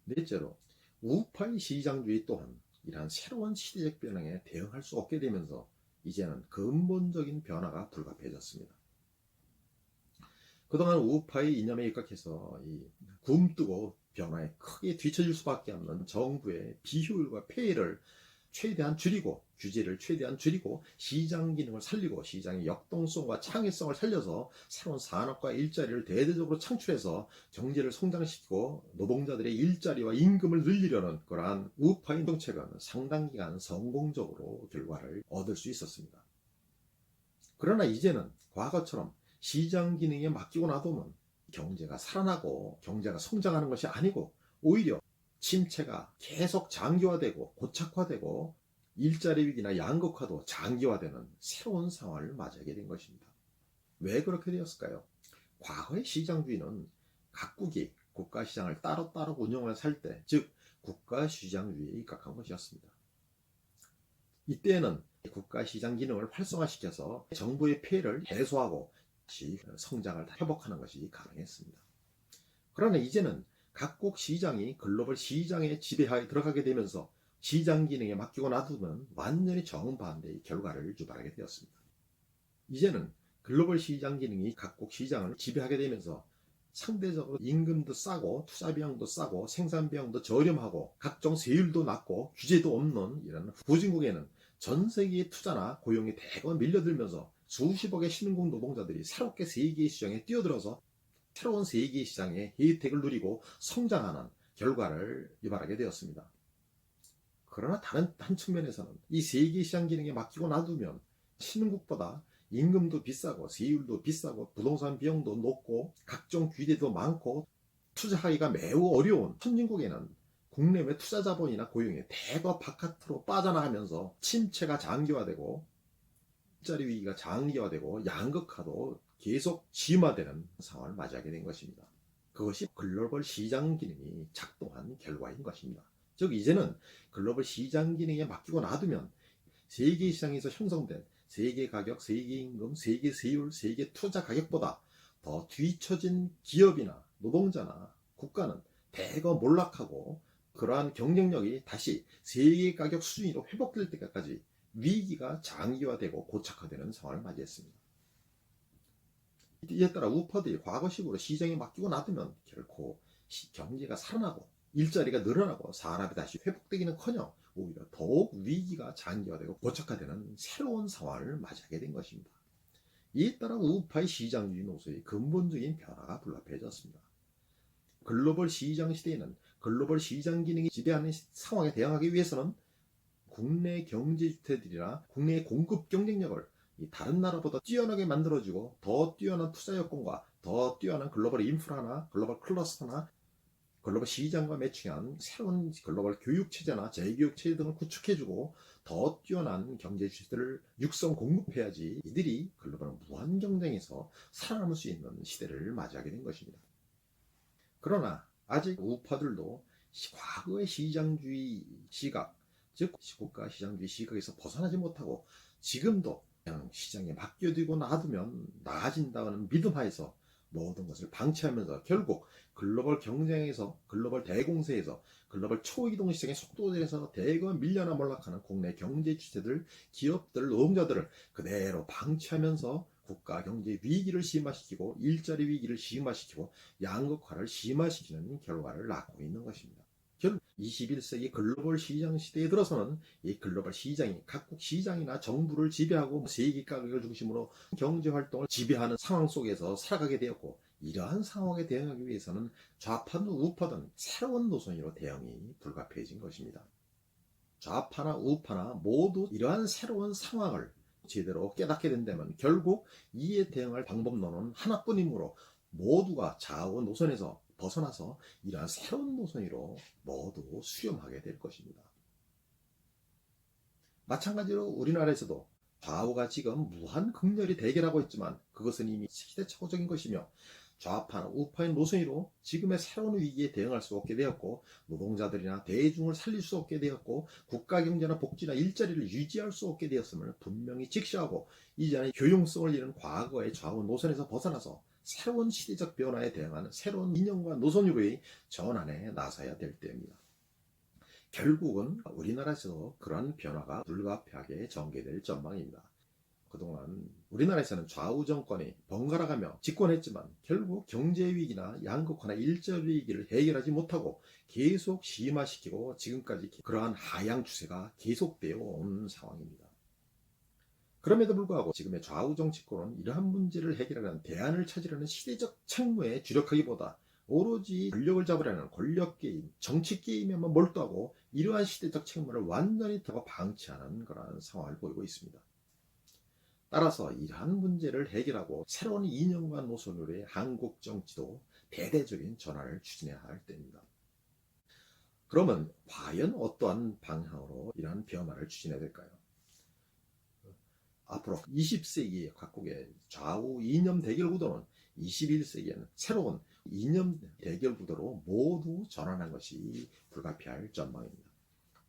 넷째로 우파의 시장주의 또한 이러한 새로운 시대적 변화에 대응할 수 없게 되면서 이제는 근본적인 변화가 불가피해졌습니다. 그동안 우파의 이념에 입각해서 굼뜨고 변화에 크게 뒤처질 수밖에 없는 정부의 비효율과 폐해를 최대한 줄이고, 규제를 최대한 줄이고, 시장 기능을 살리고, 시장의 역동성과 창의성을 살려서 새로운 산업과 일자리를 대대적으로 창출해서 경제를 성장시키고 노동자들의 일자리와 임금을 늘리려는 그러한 우파의 정책은 상당 기간 성공적으로 결과를 얻을 수 있었습니다. 그러나 이제는 과거처럼 시장 기능에 맡기고 놔두면 경제가 살아나고 경제가 성장하는 것이 아니고 오히려 침체가 계속 장기화되고 고착화되고 일자리 위기나 양극화도 장기화되는 새로운 상황을 맞이하게 된 것입니다. 왜 그렇게 되었을까요? 과거의 시장주의는 각국이 국가시장을 따로따로 운영을 할 때, 즉 국가시장주의에 입각한 것이었습니다. 이때에는 국가시장 기능을 활성화시켜서 정부의 폐해를 해소하고 다시 성장을 회복하는 것이 가능했습니다. 그러나 이제는 각국 시장이 글로벌 시장의 지배하에 들어가게 되면서 시장 기능에 맡기고 놔두면 완전히 정반대의 결과를 유발하게 되었습니다. 이제는 글로벌 시장 기능이 각국 시장을 지배하게 되면서 상대적으로 임금도 싸고 투자 비용도 싸고 생산 비용도 저렴하고 각종 세율도 낮고 규제도 없는 이런 후진국에는 전 세계의 투자나 고용이 대거 밀려들면서 수십억의 신흥국 노동자들이 새롭게 세계의 시장에 뛰어들어서 새로운 세계 시장의 혜택을 누리고 성장하는 결과를 유발하게 되었습니다. 그러나 다른 한 측면에서는 이 세계 시장 기능에 맡기고 놔두면 신흥국보다 임금도 비싸고 세율도 비싸고 부동산 비용도 높고 각종 규제도 많고 투자하기가 매우 어려운 선진국에는 국내외 투자 자본이나 고용이 대거 바깥으로 빠져나가면서 침체가 장기화되고 일자리 위기가 장기화되고 양극화도 계속 심화되는 상황을 맞이하게 된 것입니다. 그것이 글로벌 시장 기능이 작동한 결과인 것입니다. 즉 이제는 글로벌 시장 기능에 맡기고 놔두면 세계 시장에서 형성된 세계 가격, 세계 임금, 세계 세율, 세계 투자 가격보다 더 뒤처진 기업이나 노동자나 국가는 대거 몰락하고 그러한 경쟁력이 다시 세계 가격 수준으로 회복될 때까지 위기가 장기화되고 고착화되는 상황을 맞이했습니다. 이에 따라 우파들이 과거식으로 시장에 맡기고 놔두면 결코 경제가 살아나고 일자리가 늘어나고 산업이 다시 회복되기는커녕 오히려 더욱 위기가 장기화되고 고착화되는 새로운 상황을 맞이하게 된 것입니다. 이에 따라 우파의 시장주의 노선의 근본적인 변화가 불가피해졌습니다. 글로벌 시장 시대에는 글로벌 시장 기능이 지배하는 상황에 대응하기 위해서는 국내 경제 주체들이나 국내의 공급 경쟁력을 다른 나라보다 뛰어나게 만들어주고 더 뛰어난 투자 여건과 더 뛰어난 글로벌 인프라나 글로벌 클러스터나 글로벌 시장과 매칭한 새로운 글로벌 교육체제나 재교육체제 등을 구축해주고 더 뛰어난 경제 주체들을 육성 공급해야지 이들이 글로벌 무한 경쟁에서 살아남을 수 있는 시대를 맞이하게 된 것입니다. 그러나 아직 우파들도 과거의 시장주의 시각, 즉 국가 시장주의 시각에서 벗어나지 못하고 지금도 그냥 시장에 맡겨두고 놔두면 나아진다는 믿음하에서 모든 것을 방치하면서 결국 글로벌 경쟁에서 글로벌 대공세에서 글로벌 초이동 시장의 속도에서 대거 밀려나 몰락하는 국내 경제 주체들, 기업들, 노동자들을 그대로 방치하면서 국가 경제 위기를 심화시키고 일자리 위기를 심화시키고 양극화를 심화시키는 결과를 낳고 있는 것입니다. 결국 21세기 글로벌 시장 시대에 들어서는 이 글로벌 시장이 각국 시장이나 정부를 지배하고 세계 가격을 중심으로 경제 활동을 지배하는 상황 속에서 살아가게 되었고 이러한 상황에 대응하기 위해서는 좌파든 우파든 새로운 노선으로 대응이 불가피해진 것입니다. 좌파나 우파나 모두 이러한 새로운 상황을 제대로 깨닫게 된다면 결국 이에 대응할 방법론은 하나뿐이므로 모두가 좌우 노선에서 벗어나서 이러한 새로운 노선으로 모두 수렴하게 될 것입니다. 마찬가지로 우리나라에서도 좌우가 지금 무한 극렬히 대결하고 있지만 그것은 이미 시대착오적인 것이며 좌파나 우파의 노선으로 지금의 새로운 위기에 대응할 수 없게 되었고 노동자들이나 대중을 살릴 수 없게 되었고 국가 경제나 복지나 일자리를 유지할 수 없게 되었음을 분명히 직시하고 이제는 교용성을 잃은 과거의 좌우 노선에서 벗어나서 새로운 시대적 변화에 대응하는 새로운 이념과 노선으로의 전환에 나서야 될 때입니다. 결국은 우리나라에서도 그러한 변화가 불가피하게 전개될 전망입니다. 그동안 우리나라에서는 좌우 정권이 번갈아가며 집권했지만 결국 경제 위기나 양극화나 일자리 위기를 해결하지 못하고 계속 심화시키고 지금까지 그러한 하향 추세가 계속되어 온 상황입니다. 그럼에도 불구하고 지금의 좌우 정치권은 이러한 문제를 해결하는 대안을 찾으려는 시대적 책무에 주력하기보다 오로지 권력을 잡으려는 권력 게임, 정치 게임에만 몰두하고 이러한 시대적 책무를 완전히 더 방치하는 그러한 상황을 보이고 있습니다. 따라서 이러한 문제를 해결하고 새로운 이념과 노선으로의 한국 정치도 대대적인 전환을 추진해야 할 때입니다. 그러면 과연 어떠한 방향으로 이러한 변화를 추진해야 될까요? 앞으로 20세기 각국의 좌우 이념 대결 구도는 21세기에는 새로운 이념 대결 구도로 모두 전환한 것이 불가피할 전망입니다.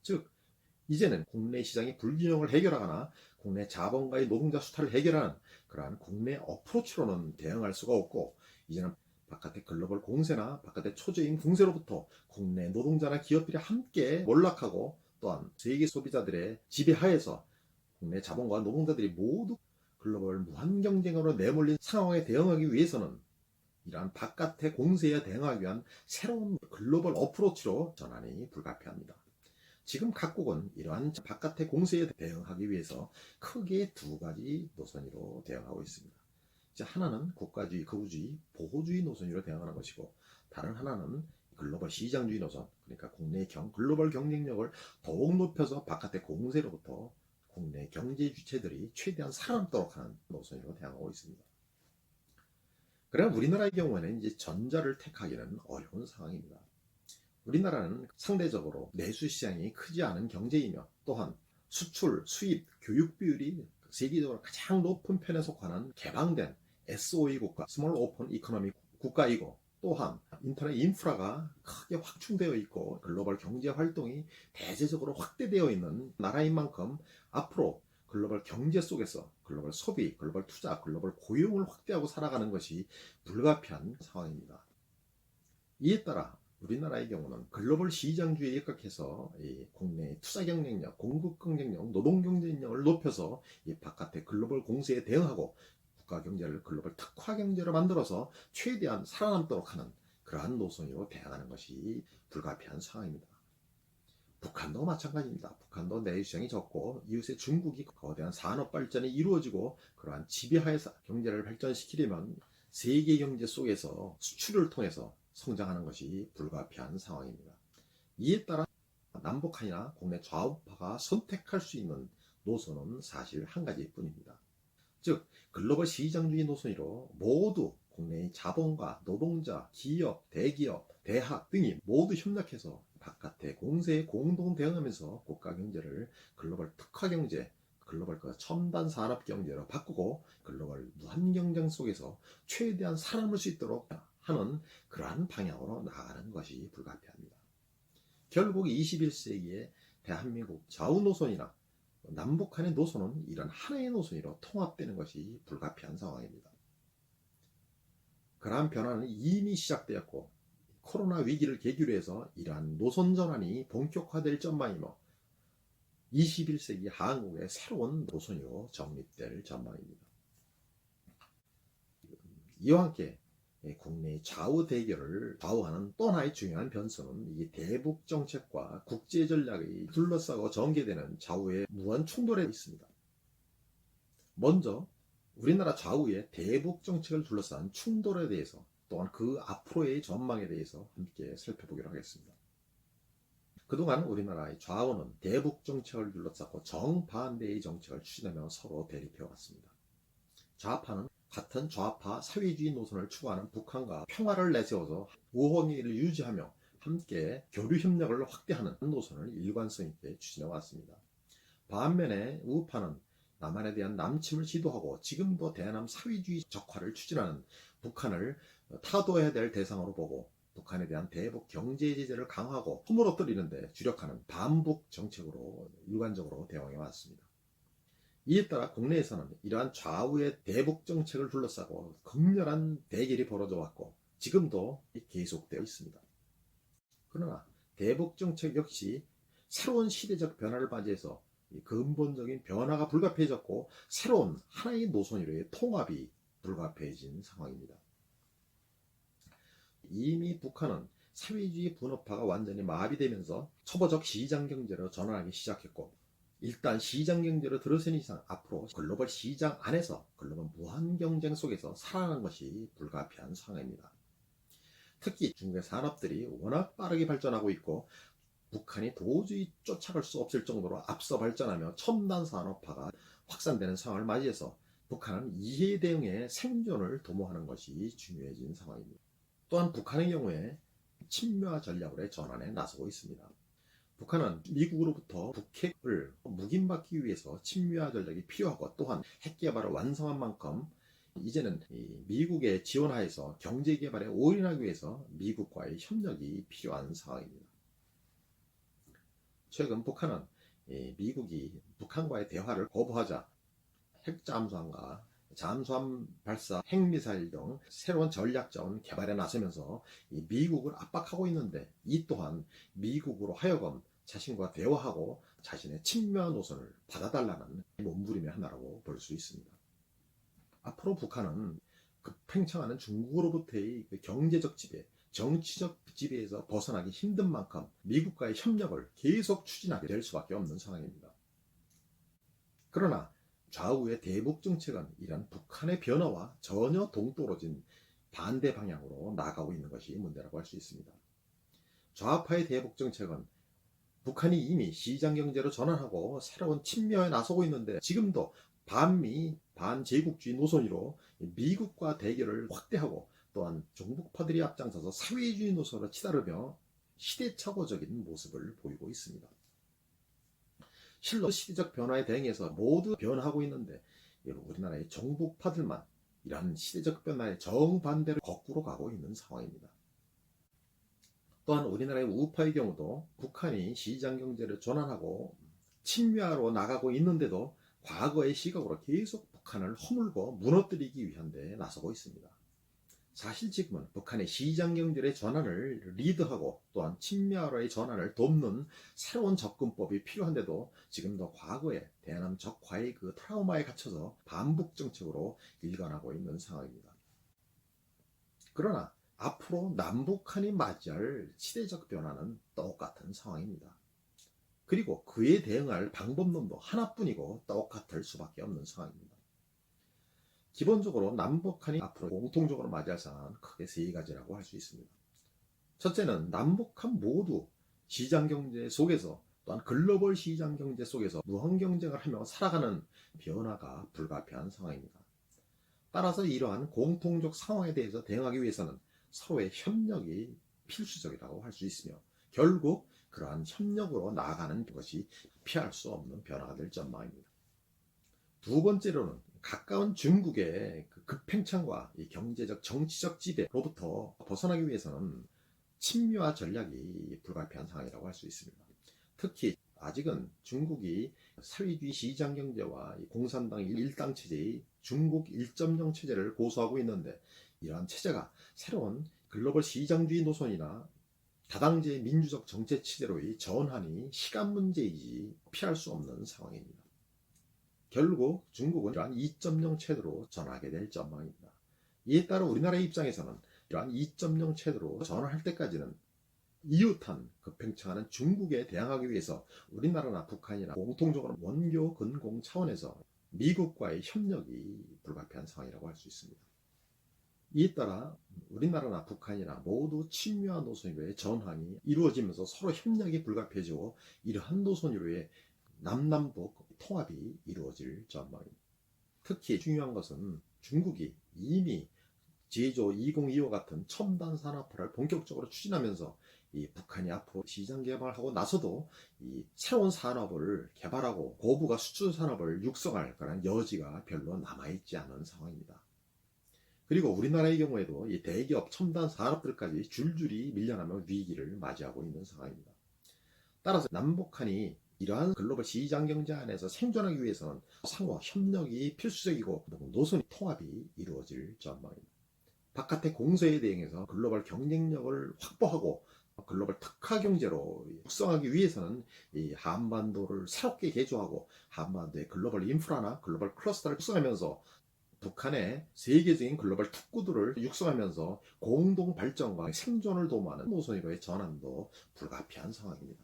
즉 이제는 국내 시장의 불균형을 해결하거나 국내 자본가의 노동자 수탈을 해결하는 그러한 국내 어프로치로는 대응할 수가 없고, 이제는 바깥의 글로벌 공세나 바깥의 초저임 공세로부터 국내 노동자나 기업들이 함께 몰락하고, 또한 세계 소비자들의 지배하에서 국내 자본과 노동자들이 모두 글로벌 무한 경쟁으로 내몰린 상황에 대응하기 위해서는 이러한 바깥의 공세에 대응하기 위한 새로운 글로벌 어프로치로 전환이 불가피합니다. 지금 각국은 이러한 바깥의 공세에 대응하기 위해서 크게 두 가지 노선으로 대응하고 있습니다. 하나는 국가주의, 극우주의, 보호주의 노선으로 대응하는 것이고, 다른 하나는 글로벌 시장주의 노선, 그러니까 국내 글로벌 경쟁력을 더욱 높여서 바깥의 공세로부터 국내 경제 주체들이 최대한 살아남도록 하는 노선으로 대응하고 있습니다. 그러나 우리나라의 경우에는 이제 전자를 택하기는 어려운 상황입니다. 우리나라는 상대적으로 내수 시장이 크지 않은 경제이며, 또한 수출, 수입, 교육 비율이 세계적으로 가장 높은 편에 속하는 개방된 SOE 국가, 스몰 오픈 이코노미 국가이고, 또한 인터넷 인프라가 크게 확충되어 있고 글로벌 경제 활동이 대대적으로 확대되어 있는 나라인 만큼 앞으로 글로벌 경제 속에서 글로벌 소비, 글로벌 투자, 글로벌 고용을 확대하고 살아가는 것이 불가피한 상황입니다. 이에 따라 우리나라의 경우는 글로벌 시장주의에 입각해서 국내 투자 경쟁력, 공급 경쟁력, 노동 경쟁력을 높여서 바깥의 글로벌 공세에 대응하고 국가 경제를 글로벌 특화 경제로 만들어서 최대한 살아남도록 하는 그러한 노선으로 대응하는 것이 불가피한 상황입니다. 북한도 마찬가지입니다. 북한도 내수시장이 적고 이웃의 중국이 거대한 산업 발전이 이루어지고, 그러한 지배하에서 경제를 발전시키려면 세계 경제 속에서 수출을 통해서 성장하는 것이 불가피한 상황입니다. 이에 따라 남북한이나 국내 좌우파가 선택할 수 있는 노선은 사실 한 가지일 뿐입니다. 즉 글로벌 시장주의 노선으로 모두 국내의 자본가, 노동자, 기업, 대기업, 대학 등이 모두 협력해서 바깥의 공세에 공동 대응하면서 국가 경제를 글로벌 특화 경제, 글로벌 첨단 산업 경제로 바꾸고 글로벌 무한 경쟁 속에서 최대한 살아남을 수 있도록 하는 그러한 방향으로 나아가는 것이 불가피합니다. 결국 21세기의 대한민국 좌우 노선이나 남북한의 노선은 이런 하나의 노선으로 통합되는 것이 불가피한 상황입니다. 그러한 변화는 이미 시작되었고, 코로나 위기를 계기로 해서 이러한 노선 전환이 본격화될 전망이며 21세기 한국의 새로운 노선으로 정립될 전망입니다. 이와 함께 국내 좌우 대결을 좌우하는 또 하나의 중요한 변수는 이 대북 정책과 국제 전략이 둘러싸고 전개되는 좌우의 무한 충돌에 있습니다. 먼저 우리나라 좌우의 대북 정책을 둘러싼 충돌에 대해서, 또한 그 앞으로의 전망에 대해서 함께 살펴보기로 하겠습니다. 그동안 우리나라의 좌우는 대북 정책을 둘러싸고 정반대의 정책을 추진하며 서로 대립해 왔습니다. 좌파는 같은 좌파 사회주의 노선을 추구하는 북한과 평화를 내세워서 우호관계를 유지하며 함께 교류 협력을 확대하는 노선을 일관성 있게 추진해 왔습니다. 반면에 우파는 남한에 대한 남침을 시도하고 지금도 대남 사회주의 적화를 추진하는 북한을 타도해야 될 대상으로 보고 북한에 대한 대북 경제 제재를 강화하고 허물어뜨리는 데 주력하는 반북 정책으로 일관적으로 대응해 왔습니다. 이에 따라 국내에서는 이러한 좌우의 대북 정책을 둘러싸고 극렬한 대결이 벌어져 왔고 지금도 계속되어 있습니다. 그러나 대북 정책 역시 새로운 시대적 변화를 맞이해서 이 근본적인 변화가 불가피해졌고 새로운 하나의 노선으로의 통합이 불가피해진 상황입니다. 이미 북한은 사회주의 분업화가 완전히 마비되면서 초보적 시장경제로 전환하기 시작했고, 일단 시장경제로 들어선 이상 앞으로 글로벌 시장 안에서 글로벌 무한경쟁 속에서 살아가는 것이 불가피한 상황입니다. 특히 중국의 산업들이 워낙 빠르게 발전하고 있고 북한이 도저히 쫓아갈 수 없을 정도로 앞서 발전하며 첨단 산업화가 확산되는 상황을 맞이해서 북한은 이에 대응해 생존을 도모하는 것이 중요해진 상황입니다. 또한 북한의 경우에 친묘화 전략으로의 전환에 나서고 있습니다. 북한은 미국으로부터 북핵을 묵인받기 위해서 친묘화 전략이 필요하고, 또한 핵개발을 완성한 만큼 이제는 미국의 지원하에서 경제개발에 올인하기 위해서 미국과의 협력이 필요한 상황입니다. 최근 북한은 미국이 북한과의 대화를 거부하자 핵잠수함과 잠수함 발사 핵미사일 등 새로운 전략자원 개발에 나서면서 미국을 압박하고 있는데, 이 또한 미국으로 하여금 자신과 대화하고 자신의 친묘한 노선을 받아달라는 몸부림의 하나라고 볼 수 있습니다. 앞으로 북한은 급팽창하는 중국으로부터의 경제적 지배, 정치적 지배에서 벗어나기 힘든 만큼 미국과의 협력을 계속 추진하게 될 수밖에 없는 상황입니다. 그러나 좌우의 대북 정책은 이런 북한의 변화와 전혀 동떨어진 반대 방향으로 나가고 있는 것이 문제라고 할 수 있습니다. 좌파의 대북 정책은 북한이 이미 시장경제로 전환하고 새로운 친묘에 나서고 있는데, 지금도 반미, 반제국주의 노선으로 미국과 대결을 확대하고, 또한 종북파들이 앞장서서 사회주의 노선을 치달으며 시대착오적인 모습을 보이고 있습니다. 실로 시대적 변화에 대응해서 모두 변화하고 있는데, 우리나라의 종북파들만 이러한 시대적 변화의 정반대로 거꾸로 가고 있는 상황입니다. 또한 우리나라의 우파의 경우도 북한이 시장경제를 전환하고 친미화로 나가고 있는데도 과거의 시각으로 계속 북한을 허물고 무너뜨리기 위한 데 나서고 있습니다. 사실 지금은 북한의 시장경제의 전환을 리드하고 또한 친미화로의 전환을 돕는 새로운 접근법이 필요한데도 지금도 과거의 대남 적화의 그 트라우마에 갇혀서 반북 정책으로 일관하고 있는 상황입니다. 그러나 앞으로 남북한이 맞이할 시대적 변화는 똑같은 상황입니다. 그리고 그에 대응할 방법론도 하나뿐이고 똑같을 수밖에 없는 상황입니다. 기본적으로 남북한이 앞으로 공통적으로 맞이할 상황은 크게 세 가지라고 할 수 있습니다. 첫째는 남북한 모두 시장경제 속에서, 또한 글로벌 시장경제 속에서 무한경쟁을 하며 살아가는 변화가 불가피한 상황입니다. 따라서 이러한 공통적 상황에 대해서 대응하기 위해서는 서로의 협력이 필수적이라고 할 수 있으며, 결국 그러한 협력으로 나아가는 것이 피할 수 없는 변화가 될 전망입니다. 두 번째로는 가까운 중국의 급팽창과 이 경제적 정치적 지배로부터 벗어나기 위해서는 친미화 전략이 불가피한 상황이라고 할 수 있습니다. 특히 아직은 중국이 사회주의 시장경제와 공산당 일당 체제의 중국 1.0 체제를 고수하고 있는데, 이러한 체제가 새로운 글로벌 시장주의 노선이나 다당제 민주적 정책 체제로의 전환이 시간 문제이지 피할 수 없는 상황입니다. 결국 중국은 이러한 2.0 체제로 전환하게 될 전망입니다. 이에 따라 우리나라의 입장에서는 이러한 2.0 체제로 전환할 때까지는 이웃한 급팽창하는 중국에 대항하기 위해서 우리나라나 북한이나 공통적으로 원교 근공 차원에서 미국과의 협력이 불가피한 상황이라고 할 수 있습니다. 이에 따라 우리나라나 북한이나 모두 친미화 노선으로의 전환이 이루어지면서 서로 협력이 불가피해지고, 이러한 노선으로의 남남북 통합이 이루어질 전망입니다. 특히 중요한 것은 중국이 이미 제조 2025 같은 첨단 산업화를 본격적으로 추진하면서 이 북한이 앞으로 시장 개발하고 나서도 이 새로운 산업을 개발하고 고부가 수출 산업을 육성할 그런 여지가 별로 남아있지 않은 상황입니다. 그리고 우리나라의 경우에도 이 대기업 첨단 산업들까지 줄줄이 밀려나며 위기를 맞이하고 있는 상황입니다. 따라서 남북한이 이러한 글로벌 시장 경제 안에서 생존하기 위해서는 상호 협력이 필수적이고 노선 통합이 이루어질 전망입니다. 바깥의 공세에 대응해서 글로벌 경쟁력을 확보하고 글로벌 특화 경제로 육성하기 위해서는 이 한반도를 새롭게 개조하고 한반도의 글로벌 인프라나 글로벌 클러스터를 육성하면서 북한의 세계적인 글로벌 특구들을 육성하면서 공동 발전과 생존을 도모하는 노선으로의 전환도 불가피한 상황입니다.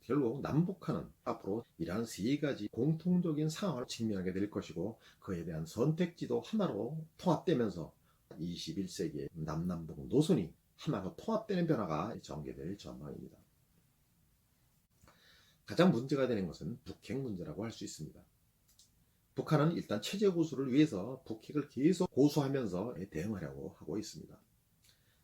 결국 남북한은 앞으로 이러한 세 가지 공통적인 상황을 직면하게 될 것이고, 그에 대한 선택지도 하나로 통합되면서 21세기의 남남북 노선이 하나로 통합되는 변화가 전개될 전망입니다. 가장 문제가 되는 것은 북핵 문제라고 할 수 있습니다. 북한은 일단 체제 고수를 위해서 북핵을 계속 고수하면서 대응하려고 하고 있습니다.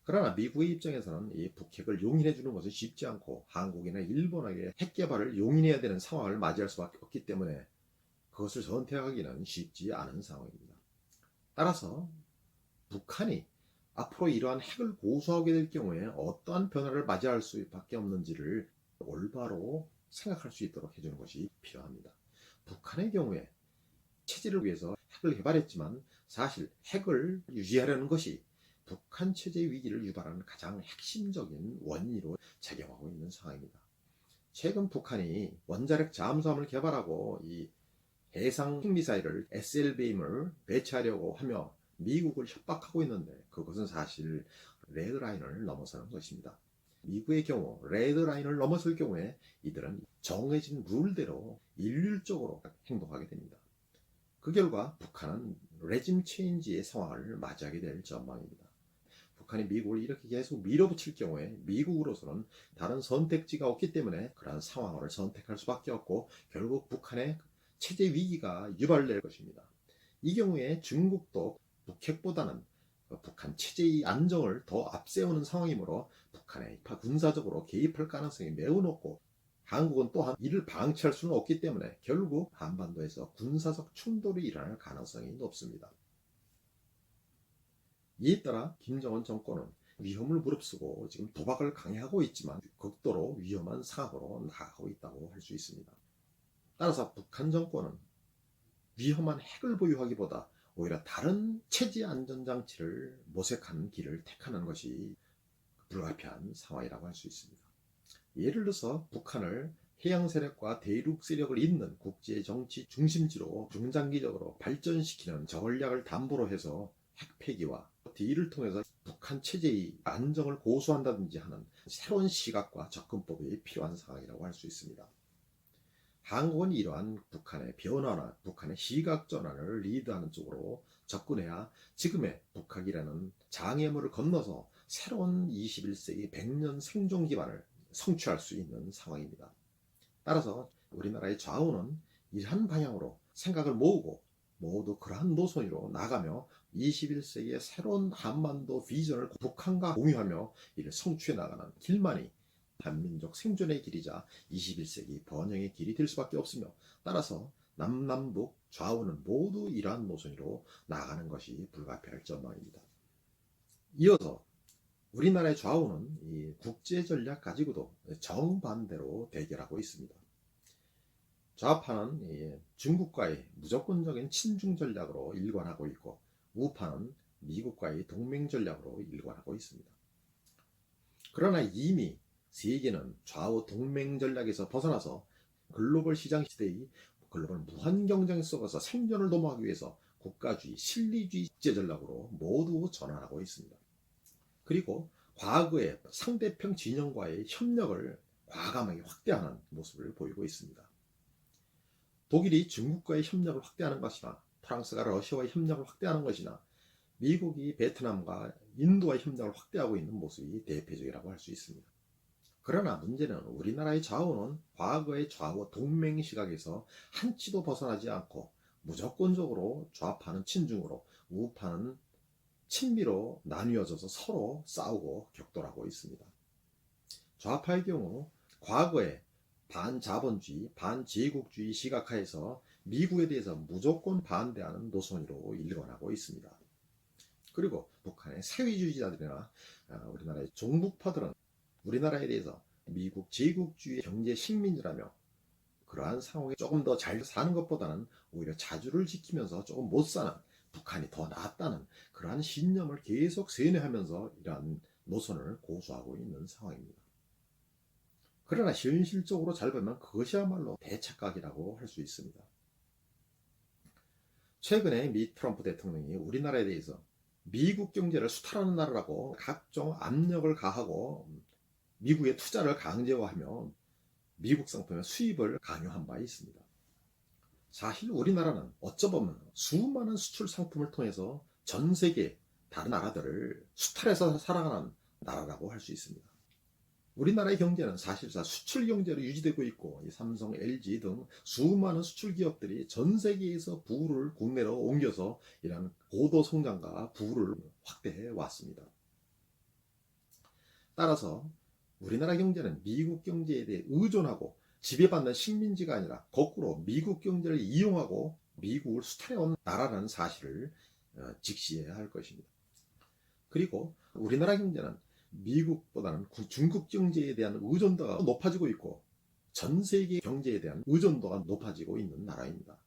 그러나 미국의 입장에서는 이 북핵을 용인해 주는 것은 쉽지 않고, 한국이나 일본에게 핵 개발을 용인해야 되는 상황을 맞이할 수밖에 없기 때문에 그것을 선택하기는 쉽지 않은 상황입니다. 따라서 북한이 앞으로 이러한 핵을 고수하게 될 경우에 어떠한 변화를 맞이할 수밖에 없는지를 올바로 생각할 수 있도록 해주는 것이 필요합니다. 북한의 경우에 체제를 위해서 핵을 개발했지만 사실 핵을 유지하려는 것이 북한 체제의 위기를 유발하는 가장 핵심적인 원인으로 작용하고 있는 상황입니다. 최근 북한이 원자력 잠수함을 개발하고 이 해상 핵미사일을 SLBM을 배치하려고 하며 미국을 협박하고 있는데, 그것은 사실 레드라인을 넘어서는 것입니다. 미국의 경우 레드라인을 넘어설 경우에 이들은 정해진 룰대로 일률적으로 행동하게 됩니다. 그 결과 북한은 레짐 체인지의 상황을 맞이하게 될 전망입니다. 북한이 미국을 이렇게 계속 밀어붙일 경우에 미국으로서는 다른 선택지가 없기 때문에 그러한 상황을 선택할 수밖에 없고, 결국 북한의 체제 위기가 유발될 것입니다. 이 경우에 중국도 북핵보다는 북한 체제의 안정을 더 앞세우는 상황이므로 북한에 군사적으로 개입할 가능성이 매우 높고, 한국은 또한 이를 방치할 수는 없기 때문에 결국 한반도에서 군사적 충돌이 일어날 가능성이 높습니다. 이에 따라 김정은 정권은 위험을 무릅쓰고 지금 도박을 강행하고 있지만 극도로 위험한 상황으로 나아가고 있다고 할 수 있습니다. 따라서 북한 정권은 위험한 핵을 보유하기보다 오히려 다른 체제 안전장치를 모색하는 길을 택하는 것이 불가피한 상황이라고 할 수 있습니다. 예를 들어서 북한을 해양 세력과 대륙 세력을 잇는 국제 정치 중심지로 중장기적으로 발전시키는 전략을 담보로 해서 핵 폐기와 이를 통해서 북한 체제의 안정을 고수한다든지 하는 새로운 시각과 접근법이 필요한 상황이라고 할 수 있습니다. 한국은 이러한 북한의 변화나 북한의 시각 전환을 리드하는 쪽으로 접근해야 지금의 북핵이라는 장애물을 건너서 새로운 21세기 100년 생존 기반을 성취할 수 있는 상황입니다. 따라서 우리나라의 좌우는 이러한 방향으로 생각을 모으고 모두 그러한 노선으로 나가며 21세기의 새로운 한반도 비전을 북한과 공유하며 이를 성취해 나가는 길만이 한민족 생존의 길이자 21세기 번영의 길이 될 수밖에 없으며, 따라서 남남북 좌우는 모두 이러한 노선으로 나가는 것이 불가피할 전망입니다. 이어서 우리나라의 좌우는 이 국제 전략 가지고도 정반대로 대결하고 있습니다. 좌파는 중국과의 무조건적인 친중 전략으로 일관하고 있고, 우파는 미국과의 동맹 전략으로 일관하고 있습니다. 그러나 이미 세계는 좌우 동맹 전략에서 벗어나서 글로벌 시장 시대의 글로벌 무한 경쟁 속에서 생존을 도모하기 위해서 국가주의, 실리주의 국제 전략으로 모두 전환하고 있습니다. 그리고 과거의 상대편 진영과의 협력을 과감하게 확대하는 모습을 보이고 있습니다. 독일이 중국과의 협력을 확대하는 것이나, 프랑스가 러시아와의 협력을 확대하는 것이나, 미국이 베트남과 인도와의 협력을 확대하고 있는 모습이 대표적이라고 할 수 있습니다. 그러나 문제는 우리나라의 좌우는 과거의 좌우 동맹 시각에서 한치도 벗어나지 않고 무조건적으로 좌파는 친중으로 우파는 친미로 나뉘어져서 서로 싸우고 격돌하고 있습니다. 좌파의 경우 과거에 반자본주의, 반제국주의 시각하에서 미국에 대해서 무조건 반대하는 노선으로 일관하고 있습니다. 그리고 북한의 사회주의자들이나 우리나라의 종북파들은 우리나라에 대해서 미국 제국주의 경제 식민지라며 그러한 상황에 조금 더 잘 사는 것보다는 오히려 자주를 지키면서 조금 못 사는 북한이 더 낫다는 그러한 신념을 계속 세뇌하면서 이러한 노선을 고수하고 있는 상황입니다. 그러나 현실적으로 잘 보면 그것이야말로 대착각이라고 할 수 있습니다. 최근에 미 트럼프 대통령이 우리나라에 대해서 미국 경제를 수탈하는 나라라고 각종 압력을 가하고 미국의 투자를 강제화하며 미국 상품의 수입을 강요한 바 있습니다. 사실 우리나라는 어쩌보면 수많은 수출 상품을 통해서 전 세계 다른 나라들을 수탈해서 살아가는 나라라고 할 수 있습니다. 우리나라의 경제는 사실상 수출 경제로 유지되고 있고 삼성, LG 등 수많은 수출 기업들이 전 세계에서 부를 국내로 옮겨서 이런 고도 성장과 부를 확대해 왔습니다. 따라서 우리나라 경제는 미국 경제에 대해 의존하고 지배받는 식민지가 아니라 거꾸로 미국 경제를 이용하고 미국을 수탈해온 나라라는 사실을 직시해야 할 것입니다. 그리고 우리나라 경제는 미국보다는 중국 경제에 대한 의존도가 높아지고 있고 전 세계 경제에 대한 의존도가 높아지고 있는 나라입니다.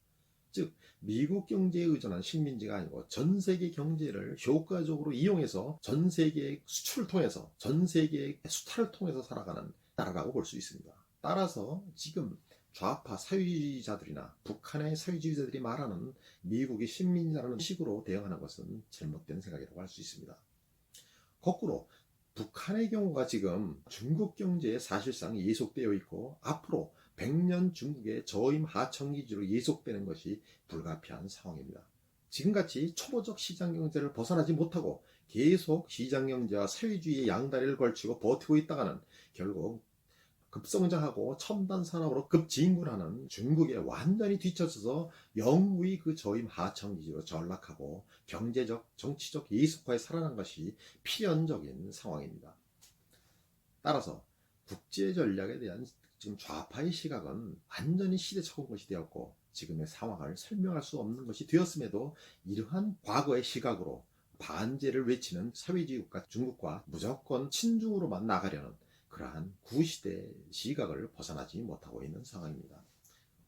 즉 미국 경제에 의존한 식민지가 아니고 전 세계 경제를 효과적으로 이용해서 전 세계의 수출을 통해서 전 세계의 수탈을 통해서 살아가는 나라라고 볼 수 있습니다. 따라서 지금 좌파 사회주의자들이나 북한의 사회주의자들이 말하는 미국이 식민지라는 식으로 대응하는 것은 잘못된 생각이라고 할 수 있습니다. 거꾸로 북한의 경우가 지금 중국 경제에 사실상 예속되어 있고 앞으로 100년 중국의 저임 하청기지로 예속되는 것이 불가피한 상황입니다. 지금같이 초보적 시장경제를 벗어나지 못하고 계속 시장경제와 사회주의의 양다리를 걸치고 버티고 있다가는 결국 급성장하고 첨단 산업으로 급진군하는 중국에 완전히 뒤처져서 영구히 그 저임 하청기지로 전락하고 경제적, 정치적 예속화에 살아난 것이 필연적인 상황입니다. 따라서 국제 전략에 대한 지금 좌파의 시각은 완전히 시대착오인 것이 되었고 지금의 상황을 설명할 수 없는 것이 되었음에도 이러한 과거의 시각으로 반제를 외치는 사회주의 국가 중국과 무조건 친중으로만 나가려는 그러한 구시대 시각을 벗어나지 못하고 있는 상황입니다.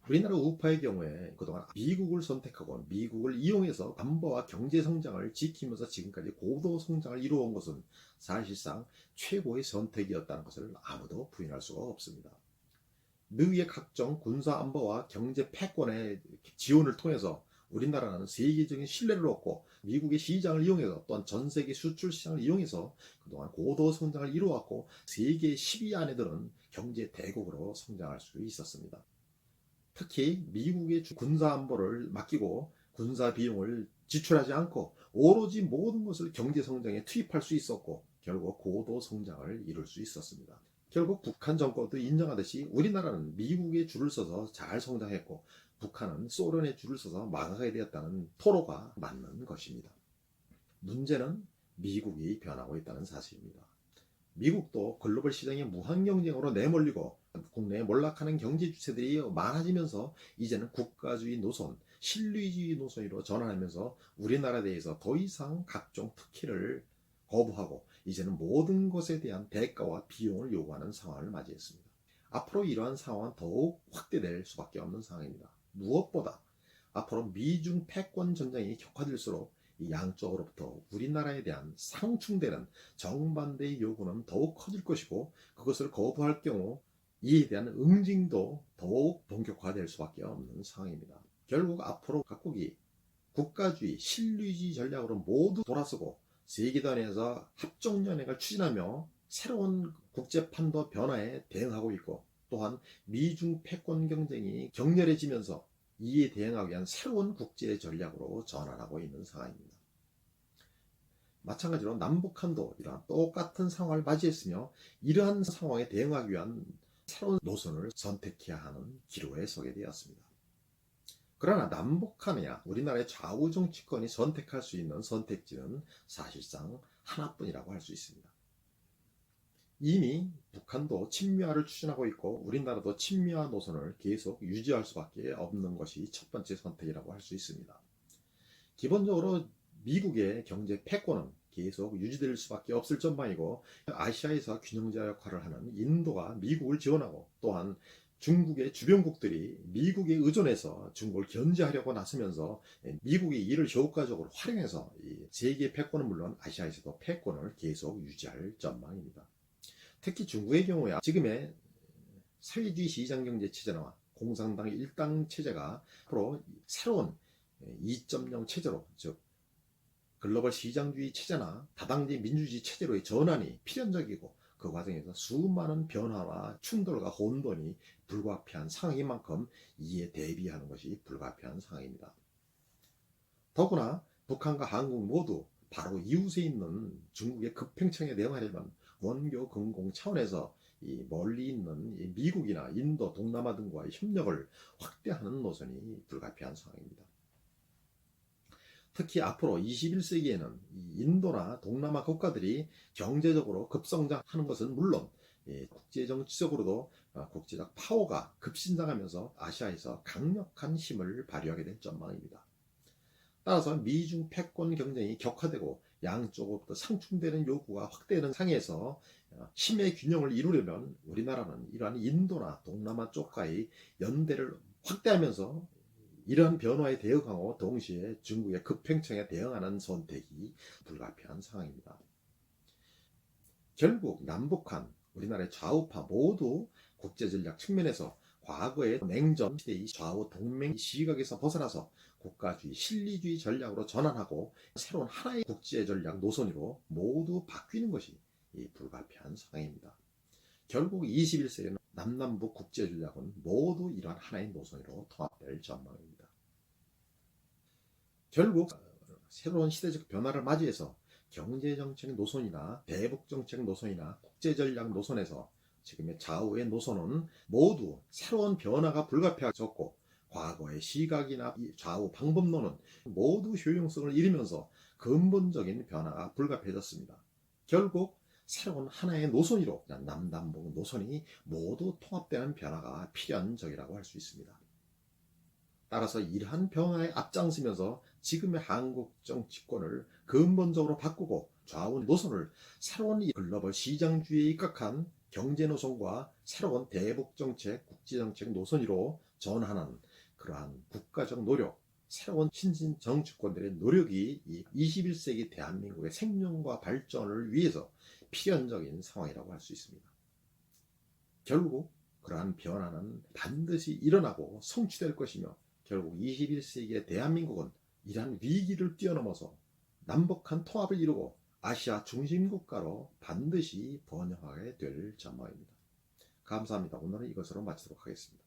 우리나라 우파의 경우에 그동안 미국을 선택하고 미국을 이용해서 안보와 경제 성장을 지키면서 지금까지 고도 성장을 이루어온 것은 사실상 최고의 선택이었다는 것을 아무도 부인할 수가 없습니다. 미국의 각종 군사 안보와 경제 패권의 지원을 통해서 우리나라는 세계적인 신뢰를 얻고 미국의 시장을 이용해서 또한 전 세계 수출 시장을 이용해서 그동안 고도 성장을 이루어왔고 세계 10위 안에 드는 경제 대국으로 성장할 수 있었습니다. 특히 미국의 군사 안보를 맡기고 군사 비용을 지출하지 않고 오로지 모든 것을 경제 성장에 투입할 수 있었고 결국 고도 성장을 이룰 수 있었습니다. 결국 북한 정권도 인정하듯이 우리나라는 미국의 줄을 서서 잘 성장했고 북한은 소련의 줄을 서서 망하게 되었다는 토로가 맞는 것입니다. 문제는 미국이 변하고 있다는 사실입니다. 미국도 글로벌 시장의 무한 경쟁으로 내몰리고 국내에 몰락하는 경제 주체들이 많아지면서 이제는 국가주의 노선, 신뢰주의 노선으로 전환하면서 우리나라에 대해서 더 이상 각종 특혜를 거부하고 이제는 모든 것에 대한 대가와 비용을 요구하는 상황을 맞이했습니다. 앞으로 이러한 상황은 더욱 확대될 수밖에 없는 상황입니다. 무엇보다 앞으로 미중 패권 전쟁이 격화될수록 이 양쪽으로부터 우리나라에 대한 상충되는 정반대의 요구는 더욱 커질 것이고 그것을 거부할 경우 이에 대한 응징도 더욱 본격화될 수밖에 없는 상황입니다. 결국 앞으로 각국이 국가주의, 신뢰주의 전략으로 모두 돌아서고 세계단에서 합종연행을 추진하며 새로운 국제판도 변화에 대응하고 있고 또한 미중 패권 경쟁이 격렬해지면서 이에 대응하기 위한 새로운 국제 전략으로 전환하고 있는 상황입니다. 마찬가지로 남북한도 이러한 똑같은 상황을 맞이했으며 이러한 상황에 대응하기 위한 새로운 노선을 선택해야 하는 기로에 서게 되었습니다. 그러나 남북한이야 우리나라의 좌우 정치권이 선택할 수 있는 선택지는 사실상 하나뿐이라고 할 수 있습니다. 이미 북한도 친미화를 추진하고 있고 우리나라도 친미화 노선을 계속 유지할 수밖에 없는 것이 첫 번째 선택이라고 할 수 있습니다. 기본적으로 미국의 경제 패권은 계속 유지될 수밖에 없을 전망이고 아시아에서 균형자 역할을 하는 인도가 미국을 지원하고 또한 중국의 주변국들이 미국에 의존해서 중국을 견제하려고 나서면서 미국이 이를 효과적으로 활용해서 세계 패권은 물론 아시아에서도 패권을 계속 유지할 전망입니다. 특히 중국의 경우에 지금의 사회주의 시장경제 체제나 공산당 일당 체제가 앞으로 새로운 2.0 체제로, 즉 글로벌 시장주의 체제나 다당제 민주주의 체제로의 전환이 필연적이고, 그 과정에서 수많은 변화와 충돌과 혼돈이 불가피한 상황인 만큼 이에 대비하는 것이 불가피한 상황입니다. 더구나 북한과 한국 모두 바로 이웃에 있는 중국의 급행청에 대응하려면 원교 근공 차원에서 멀리 있는 미국이나 인도, 동남아 등과의 협력을 확대하는 노선이 불가피한 상황입니다. 특히 앞으로 21세기에는 인도나 동남아 국가들이 경제적으로 급성장하는 것은 물론 국제정치적으로도 국제적 파워가 급신장하면서 아시아에서 강력한 힘을 발휘하게 될 전망입니다. 따라서 미중 패권 경쟁이 격화되고 양쪽으로부터 상충되는 요구가 확대되는 상황에서 힘의 균형을 이루려면 우리나라는 이러한 인도나 동남아 쪽과의 연대를 확대하면서 이러한 변화에 대응하고 동시에 중국의 급행청에 대응하는 선택이 불가피한 상황입니다. 결국 남북한, 우리나라의 좌우파 모두 국제전략 측면에서 과거의 냉전 시대의 좌우 동맹 시각에서 벗어나서 국가주의, 실리주의 전략으로 전환하고 새로운 하나의 국제전략 노선으로 모두 바뀌는 것이 불가피한 상황입니다. 결국 21세기는 남남북 국제전략은 모두 이러한 하나의 노선으로 통합될 전망입니다. 결국 새로운 시대적 변화를 맞이해서 경제정책 노선이나 대북정책 노선이나 국제전략 노선에서 지금의 좌우의 노선은 모두 새로운 변화가 불가피해졌고, 과거의 시각이나 좌우 방법론은 모두 효용성을 잃으면서 근본적인 변화가 불가피해졌습니다. 결국 새로운 하나의 노선으로 남남북 노선이 모두 통합되는 변화가 필연적이라고 할 수 있습니다. 따라서 이러한 변화에 앞장서면서 지금의 한국 정치권을 근본적으로 바꾸고 좌우 노선을 새로운 글로벌 시장주의에 입각한 경제 노선과 새로운 대북정책, 국제정책 노선으로 전환하는 그러한 국가적 노력, 새로운 신진 정치권들의 노력이 이 21세기 대한민국의 생존과 발전을 위해서 필연적인 상황이라고 할 수 있습니다. 결국 그러한 변화는 반드시 일어나고 성취될 것이며, 결국 21세기의 대한민국은 이러한 위기를 뛰어넘어서 남북한 통합을 이루고 아시아 중심국가로 반드시 번영하게 될 전망입니다. 감사합니다. 오늘은 이것으로 마치도록 하겠습니다.